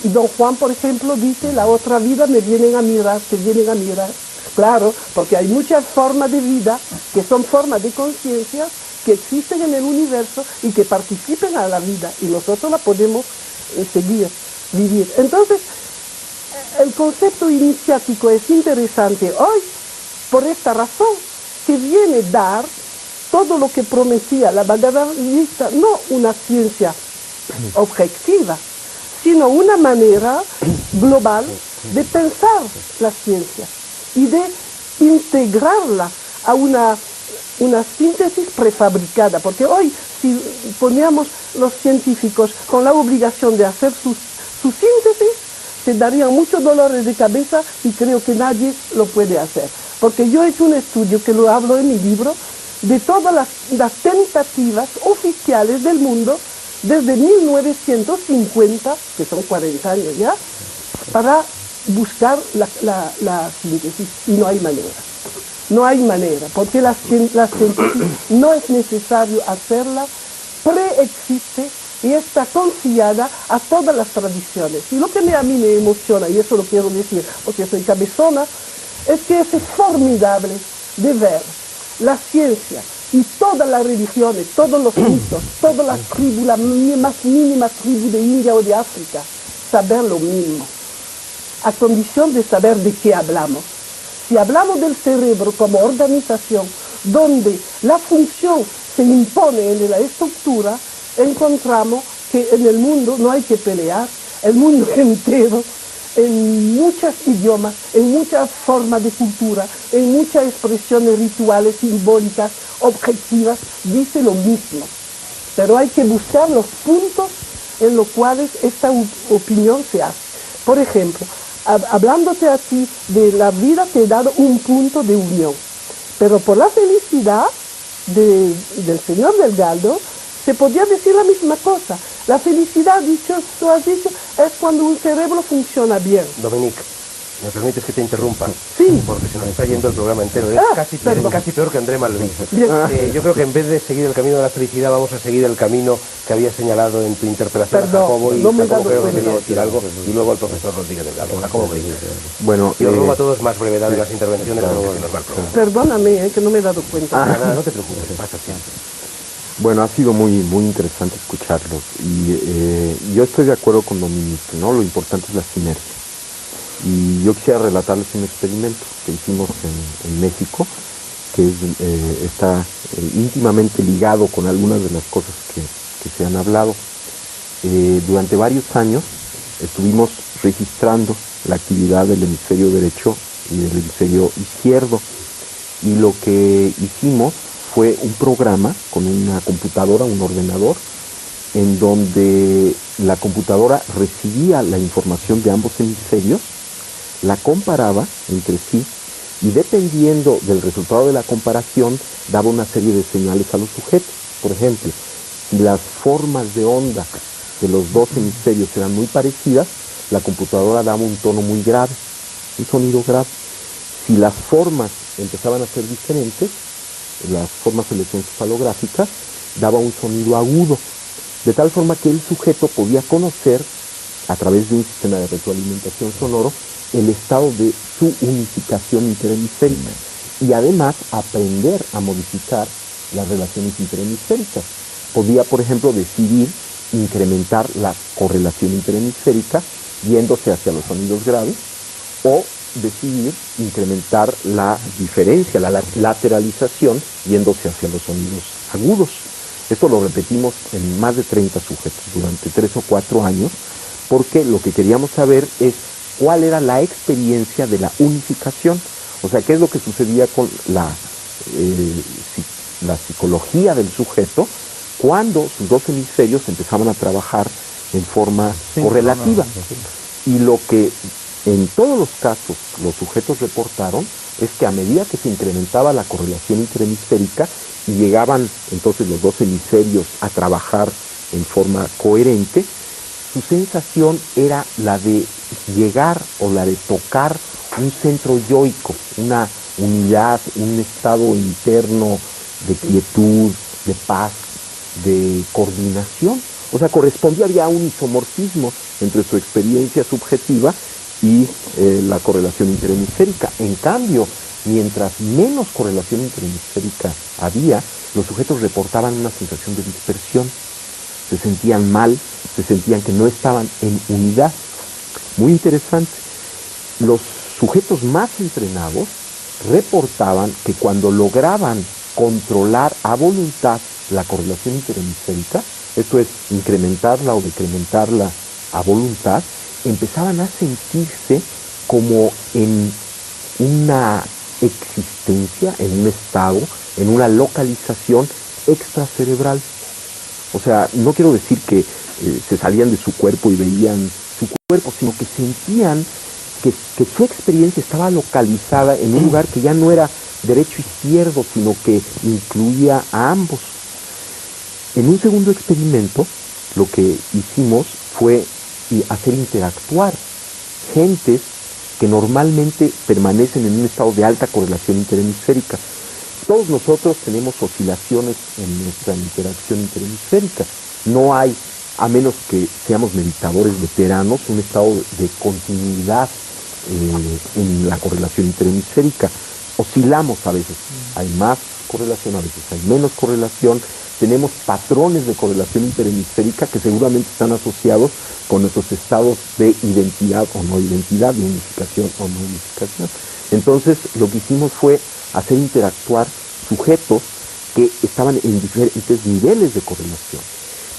don Juan, por ejemplo, dice, la otra vida me vienen a mirar, te vienen a mirar. Claro, porque hay muchas formas de vida que son formas de conciencia que existen en el universo y que participen a la vida, y nosotros la podemos seguir, vivir. Entonces, el concepto iniciático es interesante hoy por esta razón, que viene a dar todo lo que prometía la Bhagavad Gita, no una ciencia objetiva, sino una manera global de pensar la ciencia y de integrarla a una síntesis prefabricada, porque hoy si poníamos los científicos con la obligación de hacer su síntesis, se darían muchos dolores de cabeza y creo que nadie lo puede hacer. Porque yo he hecho un estudio, que lo hablo en mi libro, de todas las tentativas oficiales del mundo desde 1950, que son 40 años ya, para buscar la síntesis, y no hay manera. No hay manera, porque la síntesis no es necesario hacerla, preexiste y está confiada a todas las tradiciones. Y lo que a mí me emociona, y eso lo quiero decir porque soy cabezona, es que es formidable de ver la ciencia y todas las religiones, todos los mitos, todas las tribus, la más mínima tribu de India o de África, saber lo mismo, a condición de saber de qué hablamos. Si hablamos del cerebro como organización, donde la función se impone en la estructura, encontramos que en el mundo no hay que pelear, el mundo entero, en muchos idiomas, en muchas formas de cultura, en muchas expresiones rituales, simbólicas, objetivas, dice lo mismo. Pero hay que buscar los puntos en los cuales esta opinión se hace. Por ejemplo, hablándote a ti de la vida, te he dado un punto de unión. Pero por la felicidad del señor Delgado, se podría decir la misma cosa. La felicidad, tú has dicho, es cuando un cerebro funciona bien. Dominique, ¿me permites que te interrumpa? Sí. Porque se nos está yendo el programa entero. Es casi peor que André Malvin. Yo creo que en vez de seguir el camino de la felicidad, vamos a seguir el camino que había señalado en tu interpelación a Jacobo, y Jacobo creo que quería decir algo, y luego al profesor Rodríguez Delgado. Jacobo, bueno, y os ruego a todos más brevedad de las intervenciones, porque se nos va el programa. Perdóname, que no me he dado cuenta. Nada, no te preocupes, pasa siempre. Bueno, ha sido muy interesante escucharlos, y yo estoy de acuerdo con Dominique, ¿no? Lo importante es la sinergia. Y yo quisiera relatarles un experimento que hicimos en México, que está íntimamente ligado con algunas de las cosas que se han hablado. Durante varios años estuvimos registrando la actividad del hemisferio derecho y del hemisferio izquierdo, y lo que hicimos fue un programa con una computadora, un ordenador, en donde la computadora recibía la información de ambos hemisferios, la comparaba entre sí, y dependiendo del resultado de la comparación, daba una serie de señales a los sujetos. Por ejemplo, si las formas de onda de los dos hemisferios eran muy parecidas, la computadora daba un tono muy grave, un sonido grave. Si las formas empezaban a ser diferentes, las formas electroencefalográficas, daba un sonido agudo, de tal forma que el sujeto podía conocer, a través de un sistema de retroalimentación sonoro, el estado de su unificación interhemisférica y además aprender a modificar las relaciones interhemisféricas. Podía, por ejemplo, decidir incrementar la correlación interhemisférica yéndose hacia los sonidos graves o decidir incrementar la diferencia, la lateralización yéndose hacia los sonidos agudos. Esto lo repetimos en más de 30 sujetos durante 3 o 4 años porque lo que queríamos saber es cuál era la experiencia de la unificación, o sea, qué es lo que sucedía con la psicología del sujeto cuando sus dos hemisferios empezaban a trabajar en forma correlativa. Y lo que en todos los casos los sujetos reportaron es que a medida que se incrementaba la correlación interhemisférica y llegaban entonces los dos hemisferios a trabajar en forma coherente, su sensación era la de llegar o la de tocar un centro yoico, una unidad, un estado interno de quietud, de paz, de coordinación. O sea, correspondía ya a un isomorfismo entre su experiencia subjetiva y la correlación interhemisférica. En cambio, mientras menos correlación interhemisférica había, los sujetos reportaban una sensación de dispersión. Se sentían mal, se sentían que no estaban en unidad. Muy interesante. Los sujetos más entrenados reportaban que cuando lograban controlar a voluntad la correlación interhemisférica, esto es, incrementarla o decrementarla a voluntad, empezaban a sentirse como en una existencia, en un estado, en una localización extracerebral. O sea, no quiero decir que se salían de su cuerpo y veían su cuerpo, sino que sentían que su experiencia estaba localizada en un lugar que ya no era derecho-izquierdo, sino que incluía a ambos. En un segundo experimento, lo que hicimos fue hacer interactuar gentes que normalmente permanecen en un estado de alta correlación interhemisférica. Todos nosotros tenemos oscilaciones en nuestra interacción interhemisférica. No hay, a menos que seamos meditadores veteranos, un estado de continuidad en la correlación interhemisférica. Oscilamos a veces, hay más correlación, a veces hay menos correlación. Tenemos patrones de correlación interhemisférica que seguramente están asociados con nuestros estados de identidad o no identidad, de unificación o no unificación. Entonces, lo que hicimos fue hacer interactuar sujetos que estaban en diferentes niveles de correlación.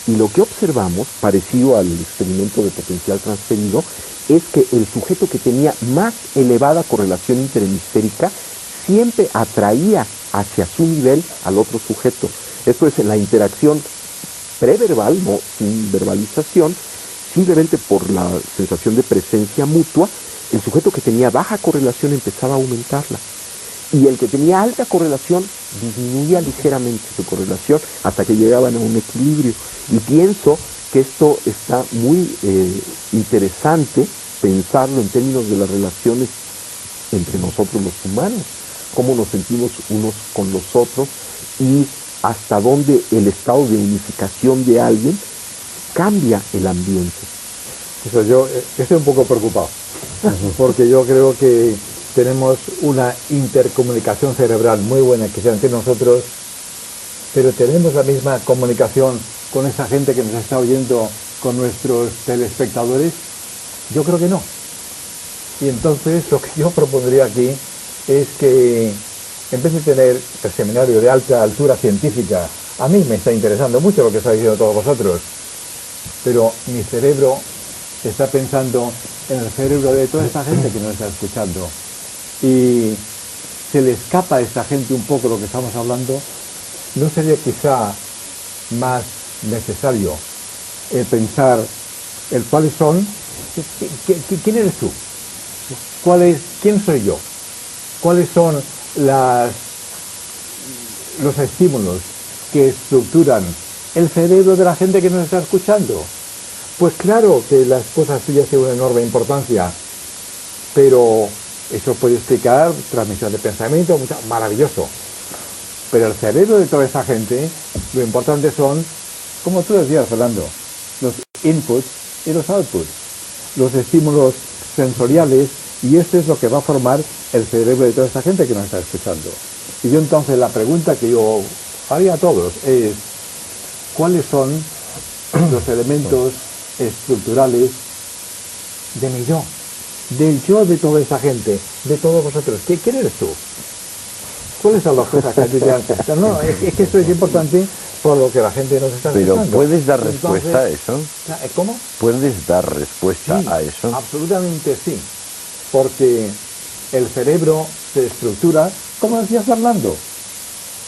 Y lo que observamos, parecido al experimento de potencial transferido, es que el sujeto que tenía más elevada correlación interhemisférica siempre atraía hacia su nivel al otro sujeto. Esto es la interacción preverbal, no sin verbalización, simplemente por la sensación de presencia mutua. El sujeto que tenía baja correlación empezaba a aumentarla. Y el que tenía alta correlación disminuía ligeramente su correlación hasta que llegaban a un equilibrio. Y pienso que esto está muy interesante pensarlo en términos de las relaciones entre nosotros los humanos, cómo nos sentimos unos con los otros y hasta dónde el estado de unificación de alguien cambia el ambiente. Eso yo estoy un poco preocupado, porque yo creo que tenemos una intercomunicación cerebral muy buena que sea entre nosotros, pero tenemos la misma comunicación con esa gente que nos está oyendo, con nuestros telespectadores. Yo creo que no. Y entonces lo que yo propondría aquí es que en vez de tener el seminario de alta altura científica, a mí me está interesando mucho lo que estáis diciendo todos vosotros, pero mi cerebro está pensando en el cerebro de toda esta gente que nos está escuchando. Y se le escapa a esta gente un poco lo que estamos hablando. ¿No sería quizá más necesario el pensar el cuáles son? ¿Quién eres tú? ¿Quién soy yo? ¿Cuáles son los estímulos que estructuran el cerebro de la gente que nos está escuchando? Pues claro que las cosas suyas tienen una enorme importancia, pero eso puede explicar transmisión de pensamiento, maravilloso. Pero el cerebro de toda esa gente, lo importante son, como tú decías, Fernando, los inputs y los outputs, los estímulos sensoriales, y esto es lo que va a formar el cerebro de toda esta gente que nos está escuchando. Y yo entonces la pregunta que yo haría a todos es, ¿cuáles son los elementos estructurales de mi yo? Del yo de toda esa gente, de todos vosotros. ¿Quién eres tú? ¿Cuáles son las cosas que a ti te han afectado? No, es que esto es importante por lo que la gente nos está Pero escuchando. ¿puedes dar Entonces, respuesta a eso? ¿Cómo? ¿Puedes dar respuesta Sí, a eso? absolutamente sí. Porque el cerebro se estructura, como decía Fernando,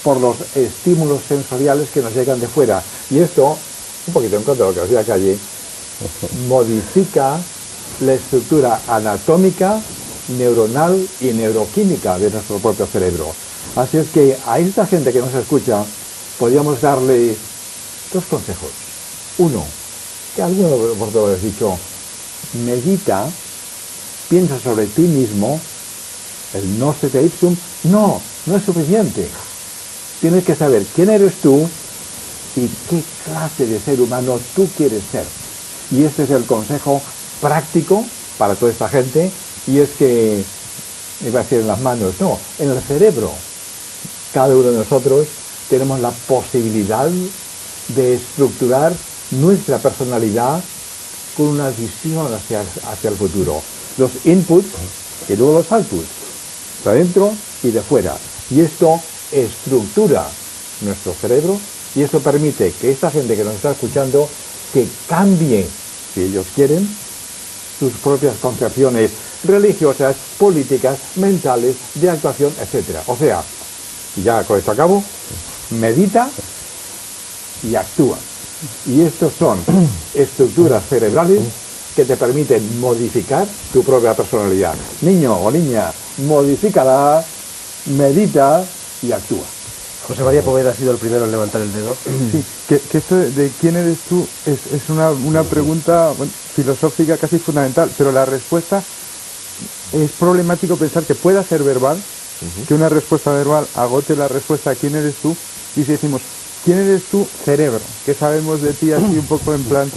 por los estímulos sensoriales que nos llegan de fuera. Y esto, un poquito en contra de lo que decía Calle, modifica la estructura anatómica, neuronal y neuroquímica de nuestro propio cerebro. Así es que a esta gente que nos escucha podríamos darle dos consejos. Uno, que alguno de vosotros habéis dicho, medita, piensa sobre ti mismo, el nocete ipsum. No es suficiente. Tienes que saber quién eres tú y qué clase de ser humano tú quieres ser. Y este es el consejo práctico para toda esta gente, y es que, iba a decir en las manos, no, en el cerebro. Cada uno de nosotros tenemos la posibilidad de estructurar nuestra personalidad con una visión hacia el futuro. Los inputs y luego los outputs, de adentro y de fuera. Y esto estructura nuestro cerebro, y esto permite que esta gente que nos está escuchando, que cambie, si ellos quieren, sus propias concepciones religiosas, políticas, mentales, de actuación, etc. O sea, y ya con esto acabo, medita y actúa. Y estos son estructuras cerebrales que te permiten modificar tu propia personalidad. Niño o niña, modifícala, medita y actúa. José María Poveda ha sido el primero en levantar el dedo. Sí, que esto de quién eres tú es una pregunta filosófica casi fundamental, pero la respuesta es problemático pensar que pueda ser verbal, que una respuesta verbal agote la respuesta a quién eres tú, y si decimos quién eres tú, cerebro, ¿qué sabemos de ti así un poco en plan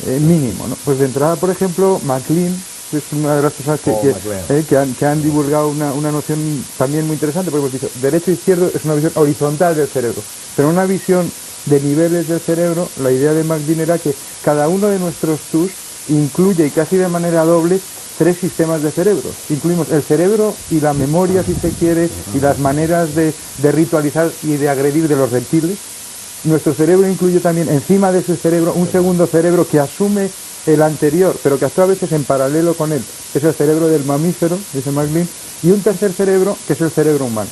mínimo, ¿no? Pues de entrada, por ejemplo, MacLean es una de las personas que han divulgado una noción también muy interesante, porque hemos dicho, derecho e izquierdo es una visión horizontal del cerebro, pero una visión de niveles del cerebro. La idea de MacLean era que cada uno de nuestros TUS incluye, y casi de manera doble, 3 sistemas de cerebro. Incluimos el cerebro y la memoria, si se quiere, y las maneras de ritualizar y de agredir de los reptiles. Nuestro cerebro incluye también, encima de ese cerebro, un segundo cerebro que asume el anterior, pero que actúa a veces en paralelo con él. Es el cerebro del mamífero, dice MacLean, y un tercer cerebro, que es el cerebro humano.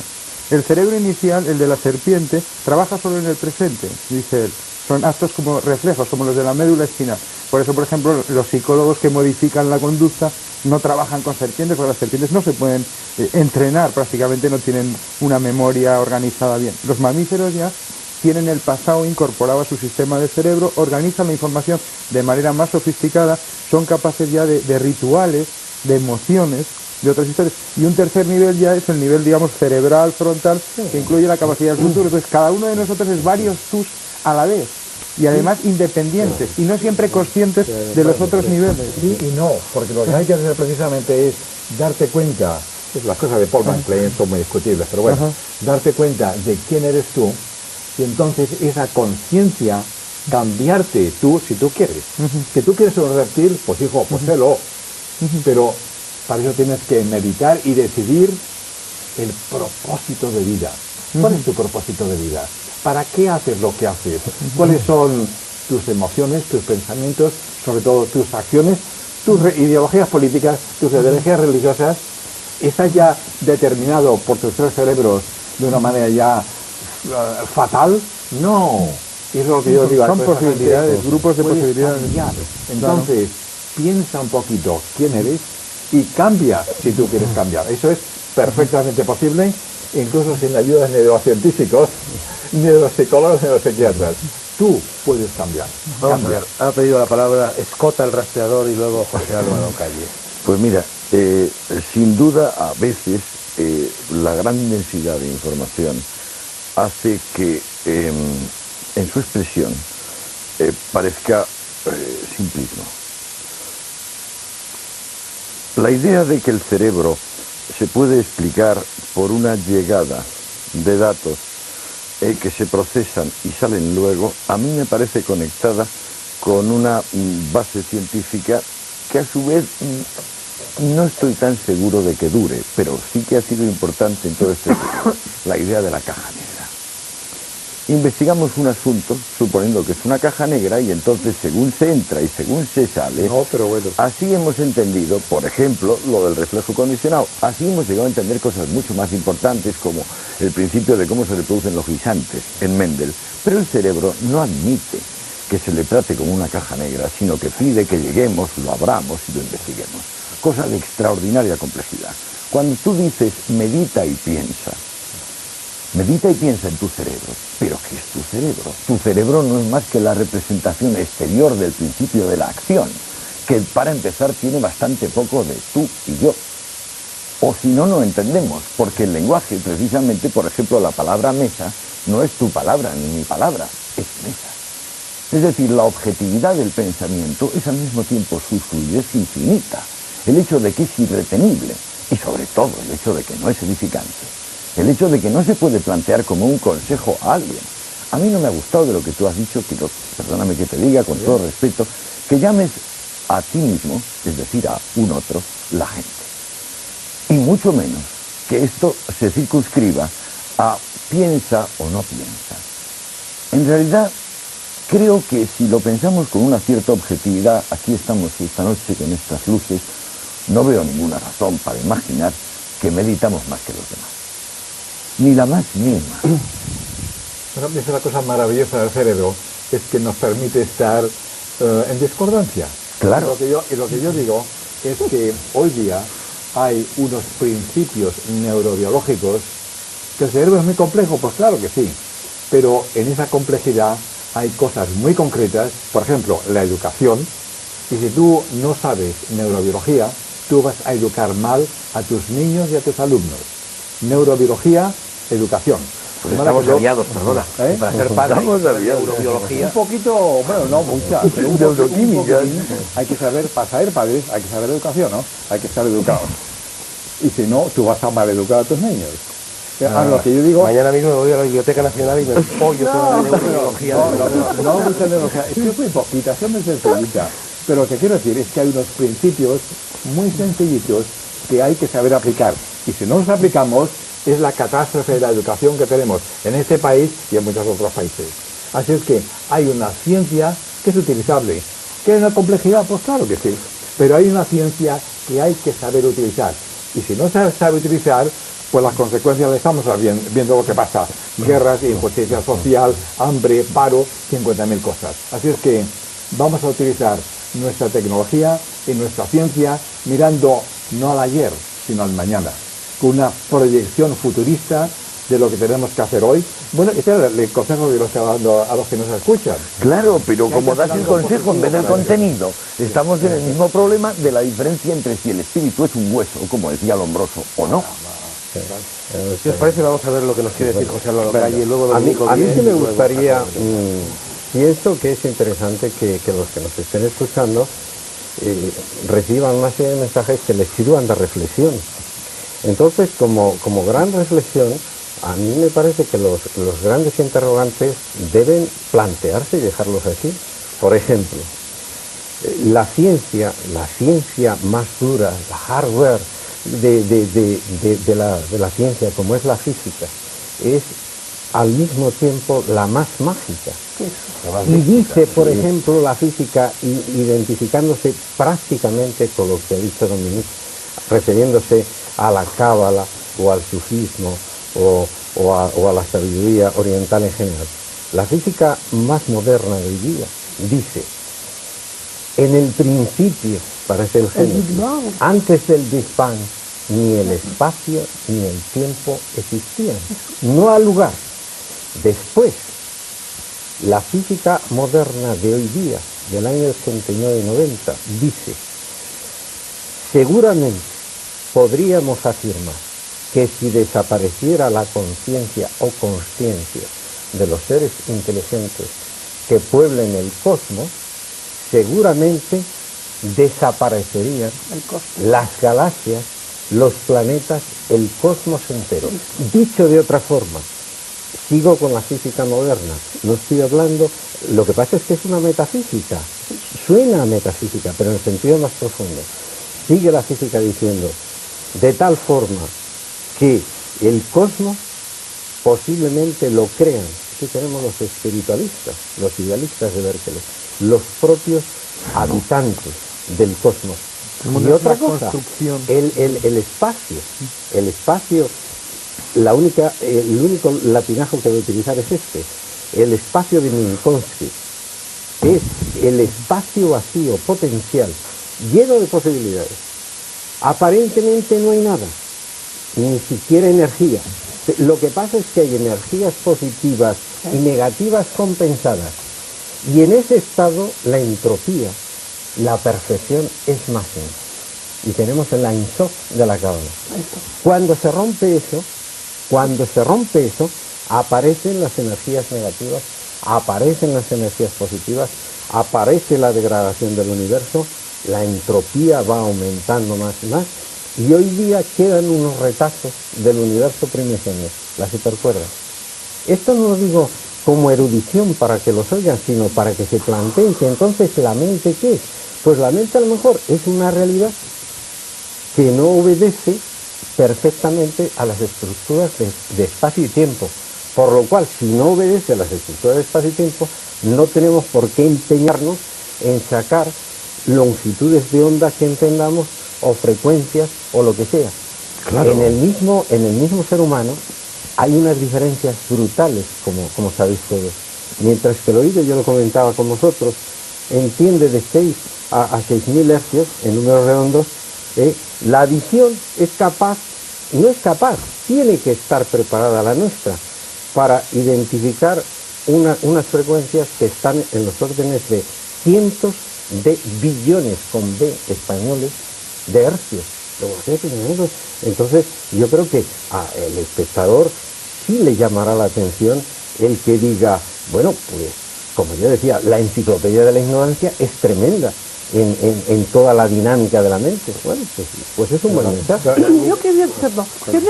El cerebro inicial, el de la serpiente, trabaja solo en el presente, dice él. Son actos como reflejos, como los de la médula espinal. Por eso, por ejemplo, los psicólogos que modifican la conducta no trabajan con serpientes, porque las serpientes no se pueden entrenar, prácticamente no tienen una memoria organizada bien. Los mamíferos ya tienen el pasado incorporado a su sistema de cerebro, organizan la información de manera más sofisticada, son capaces ya de rituales, de emociones, de otras historias. Y un tercer nivel ya es el nivel, digamos, cerebral, frontal, que incluye la capacidad del futuro. Entonces, cada uno de nosotros es varios TUS a la vez, y además independientes, y no siempre conscientes de los otros niveles. Sí y no, porque lo que hay que hacer precisamente es darte cuenta, las cosas de Paul MacLean son muy discutibles, pero bueno, darte cuenta de quién eres tú, y entonces esa conciencia, cambiarte tú, si tú quieres. Que tú quieres ser un reptil, pues hijo, pues sélo. Pero para eso tienes que meditar y decidir el propósito de vida. ¿Cuál es tu propósito de vida? ¿Para qué haces lo que haces? ¿Cuáles son tus emociones, tus pensamientos, sobre todo tus acciones, tus ideologías políticas, tus ideologías religiosas? ¿Estás ya determinado por tus 3 cerebros de una manera ya fatal? No. Y es lo que yo digo. Son posibilidades, grupos de posibilidades. Cambiar. Entonces, piensa un poquito quién eres y cambia si tú quieres cambiar. Eso es perfectamente posible, incluso sin la ayuda de neurocientíficos, neuropsicólogos, neuropsiquiatras. Tú puedes cambiar. Vamos a ver, ha pedido la palabra Escota el rastreador y luego José Álvaro Calle. Pues mira, sin duda a veces la gran densidad de información hace que en su expresión parezca simplismo. La idea de que el cerebro se puede explicar por una llegada de datos que se procesan y salen luego, a mí me parece conectada con una base científica que a su vez no estoy tan seguro de que dure, pero sí que ha sido importante en todo este tiempo, la idea de la caja negra. Investigamos un asunto suponiendo que es una caja negra y entonces según se entra y según se sale, así hemos entendido, por ejemplo, lo del reflejo condicionado. Así hemos llegado a entender cosas mucho más importantes como el principio de cómo se reproducen los guisantes en Mendel. Pero el cerebro no admite que se le trate como una caja negra, sino que pide que lleguemos, lo abramos y lo investiguemos. Cosa de extraordinaria complejidad. Cuando tú dices medita y piensa en tu cerebro. ¿Pero qué es tu cerebro? Tu cerebro no es más que la representación exterior del principio de la acción, que para empezar tiene bastante poco de tú y yo. O si no, no entendemos, porque el lenguaje, precisamente, por ejemplo, la palabra mesa, no es tu palabra ni mi palabra, es mesa. Es decir, la objetividad del pensamiento es al mismo tiempo su fluidez infinita, el hecho de que es irretenible y sobre todo el hecho de que no es edificante. El hecho de que no se puede plantear como un consejo a alguien. A mí no me ha gustado de lo que tú has dicho, quiero, perdóname que te diga con todo respeto, que llames a ti mismo, es decir, a un otro, la gente. Y mucho menos que esto se circunscriba a piensa o no piensa. En realidad, creo que si lo pensamos con una cierta objetividad, aquí estamos esta noche con estas luces, no veo ninguna razón para imaginar que meditamos más que los demás. Ni la más mínima. Bueno, es una cosa maravillosa del cerebro, es que nos permite estar en discordancia. Claro. Y lo que yo digo es que hoy día hay unos principios neurobiológicos que el cerebro es muy complejo, pues claro que sí, pero en esa complejidad hay cosas muy concretas, por ejemplo, la educación, y si tú no sabes neurobiología, tú vas a educar mal a tus niños y a tus alumnos. Neurobiología, educación. Pues estamos aviados, perdona. Para ser padre, neurobiología. Un poquito, bueno, no mucha, pero un neuroquímica. Hay que saber, para ser padres, hay que saber educación, ¿no? Hay que estar educados. Y si no, tú vas a maleducar a tus niños. Lo que yo digo... Mañana mismo me voy a la Biblioteca Nacional y me pollo toda la neurobiología. No, mucha neurología. Es que es muy poquita, es muy sencillita. Pero lo que quiero decir es que hay unos principios muy sencillitos que hay que saber aplicar. Y si no los aplicamos, es la catástrofe de la educación que tenemos en este país y en muchos otros países. Así es que hay una ciencia que es utilizable. ¿Que hay una complejidad? Pues claro que sí. Pero hay una ciencia que hay que saber utilizar. Y si no se sabe utilizar, pues las consecuencias le estamos viendo lo que pasa. Guerras, injusticia social, hambre, paro, 50.000 cosas. Así es que vamos a utilizar nuestra tecnología y nuestra ciencia mirando no al ayer, sino al mañana, con una proyección futurista de lo que tenemos que hacer hoy. Bueno, ese es el consejo que lo estoy dando a los que nos escuchan. Claro, pero como das el consejo en vez del contenido, estamos en el mismo problema de la diferencia entre si el espíritu es un hueso, como decía Lombroso, o no. Si os parece, vamos a ver lo que nos quiere decir José Álvaro Calle y luego A mí Dominico sí Díez, me y luego gustaría, José. pienso que es interesante que los que nos estén escuchando reciban una serie de mensajes que les sirvan de reflexión. Entonces, como gran reflexión, a mí me parece que los grandes interrogantes deben plantearse y dejarlos aquí. Por ejemplo, la ciencia más dura, la hardware de la ciencia, como es la física, es al mismo tiempo la más mágica. Y dice, por ejemplo, la física, identificándose prácticamente con lo que ha dicho Dominique, refiriéndose a la cábala o al sufismo o a la sabiduría oriental en general. La física más moderna de hoy día dice, en el principio, parece el Génesis, antes del Big Bang, ni el espacio ni el tiempo existían, no ha lugar. Después, la física moderna de hoy día, del año 89 y 90, dice, seguramente podríamos afirmar que si desapareciera la conciencia o consciencia de los seres inteligentes que pueblen el cosmos, seguramente desaparecerían las galaxias, los planetas, el cosmos entero. Dicho de otra forma, sigo con la física moderna, no estoy hablando, lo que pasa es que es una metafísica, suena a metafísica, pero en el sentido más profundo. Sigue la física diciendo, de tal forma que el cosmos posiblemente lo crean. Aquí tenemos los espiritualistas, los idealistas de Berkeley, los propios habitantes del cosmos. Y otra cosa, el espacio, el único latinajo que voy a utilizar es este, el espacio de Minkowski, es el espacio vacío, potencial, lleno de posibilidades. Aparentemente no hay nada, ni siquiera energía. Lo que pasa es que hay energías positivas y negativas compensadas. Y en ese estado la entropía, la perfección es máxima. Y tenemos el Ein Sof de la Cábala. Cuando se rompe eso, aparecen las energías negativas, aparecen las energías positivas, aparece la degradación del universo, la entropía va aumentando más y más, y hoy día quedan unos retazos del universo primigenio, las hipercuerdas. Esto no lo digo como erudición para que los oigan, sino para que se planteen que entonces la mente, ¿qué es? Pues la mente a lo mejor es una realidad que no obedece perfectamente a las estructuras de espacio y tiempo, por lo cual si no obedece a las estructuras de espacio y tiempo, no tenemos por qué empeñarnos en sacar longitudes de onda que entendamos o frecuencias o lo que sea. Claro. En el mismo ser humano hay unas diferencias brutales, como sabéis todos. Mientras que el oído, yo lo comentaba con vosotros, entiende de 6 a 6.000 hercios en números redondos, la visión tiene que estar preparada la nuestra para identificar unas frecuencias que están en los órdenes de cientos de billones con B españoles de hercios. Entonces yo creo que al espectador sí le llamará la atención el que diga, bueno, pues como yo decía, la enciclopedia de la ignorancia es tremenda en toda la dinámica de la mente. Bueno, pues es un buen mensaje. Yo quería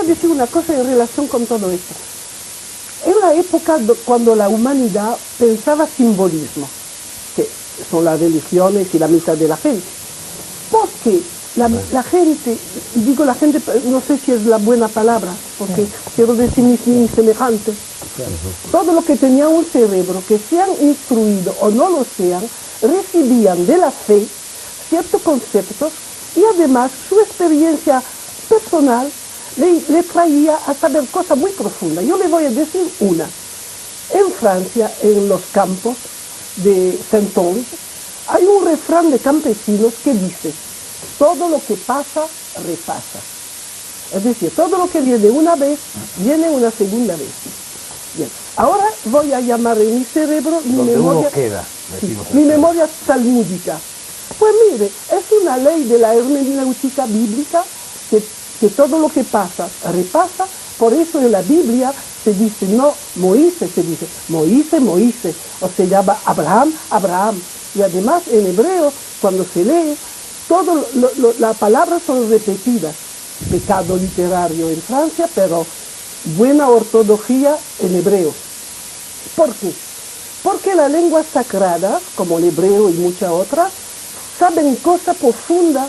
decir una cosa en relación con todo esto. En la época cuando la humanidad pensaba simbolismo, que son las religiones y la mitad de la gente, porque la gente, digo la gente, no sé si es la buena palabra, porque quiero decir mis semejantes, todo lo que tenía un cerebro, que sean instruidos o no lo sean, recibían de la fe ciertos conceptos y además su experiencia personal le traía a saber cosas muy profundas. Yo le voy a decir una. En Francia, en los campos de Saint-Ouen, hay un refrán de campesinos que dice: todo lo que pasa, repasa. Es decir, todo lo que viene una vez, viene una segunda vez. Bien. Ahora voy a llamar en mi cerebro mi memoria talmúdica. Pues mire, es una ley de la hermenéutica bíblica que todo lo que pasa, repasa. Por eso en la Biblia se dice no Moisés, se dice Moisés, o se llama Abraham. Y además en hebreo, cuando se lee, las palabras son repetidas. Pecado literario en Francia, pero buena ortografía en hebreo. ¿Por qué? Porque la lengua sagrada, como el hebreo y muchas otras, saben cosas profundas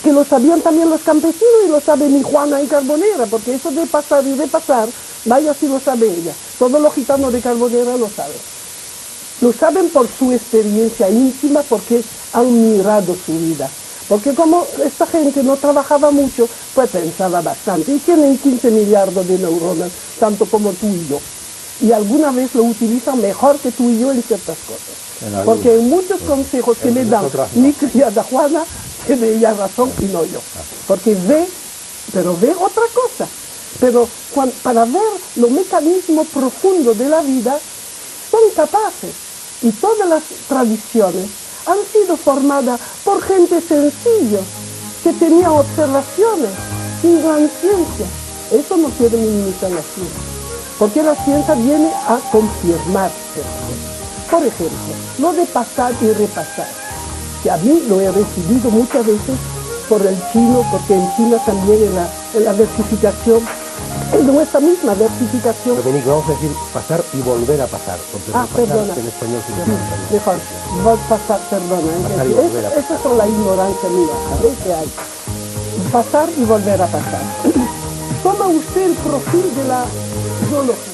que lo sabían también los campesinos y lo sabe mi Juana en Carbonera, porque eso de pasar y repasar, vaya si lo sabe ella. Todos los gitanos de Carbonera lo saben. Lo saben por su experiencia íntima, porque han mirado su vida. Porque como esta gente no trabajaba mucho, pues pensaba bastante. Y tienen 15 millardos de neuronas, tanto como tú y yo. Y alguna vez lo utilizan mejor que tú y yo en ciertas cosas. Porque en muchos consejos que le dan mi criada Juana, tiene ella razón y no yo. Porque ve otra cosa. Pero para ver los mecanismos profundos de la vida, son capaces. Y todas las tradiciones han sido formadas por gente sencilla, que tenía observaciones, sin gran ciencia. Eso no quiere minimizar la ciencia, porque la ciencia viene a confirmarse. Por ejemplo, lo de pasar y repasar, que a mí lo he recibido muchas veces por el chino, porque en China también en la versificación, en nuestra misma versificación. Dominique, vamos a decir pasar y volver a pasar, porque repasar perdona. en español significa Mejor, pasar, perdona. Pasar y volver a pasar. Esa es la ignorancia mía, ¿sabes? Que hay. Pasar y volver a pasar. Toma usted el perfil de la zoología.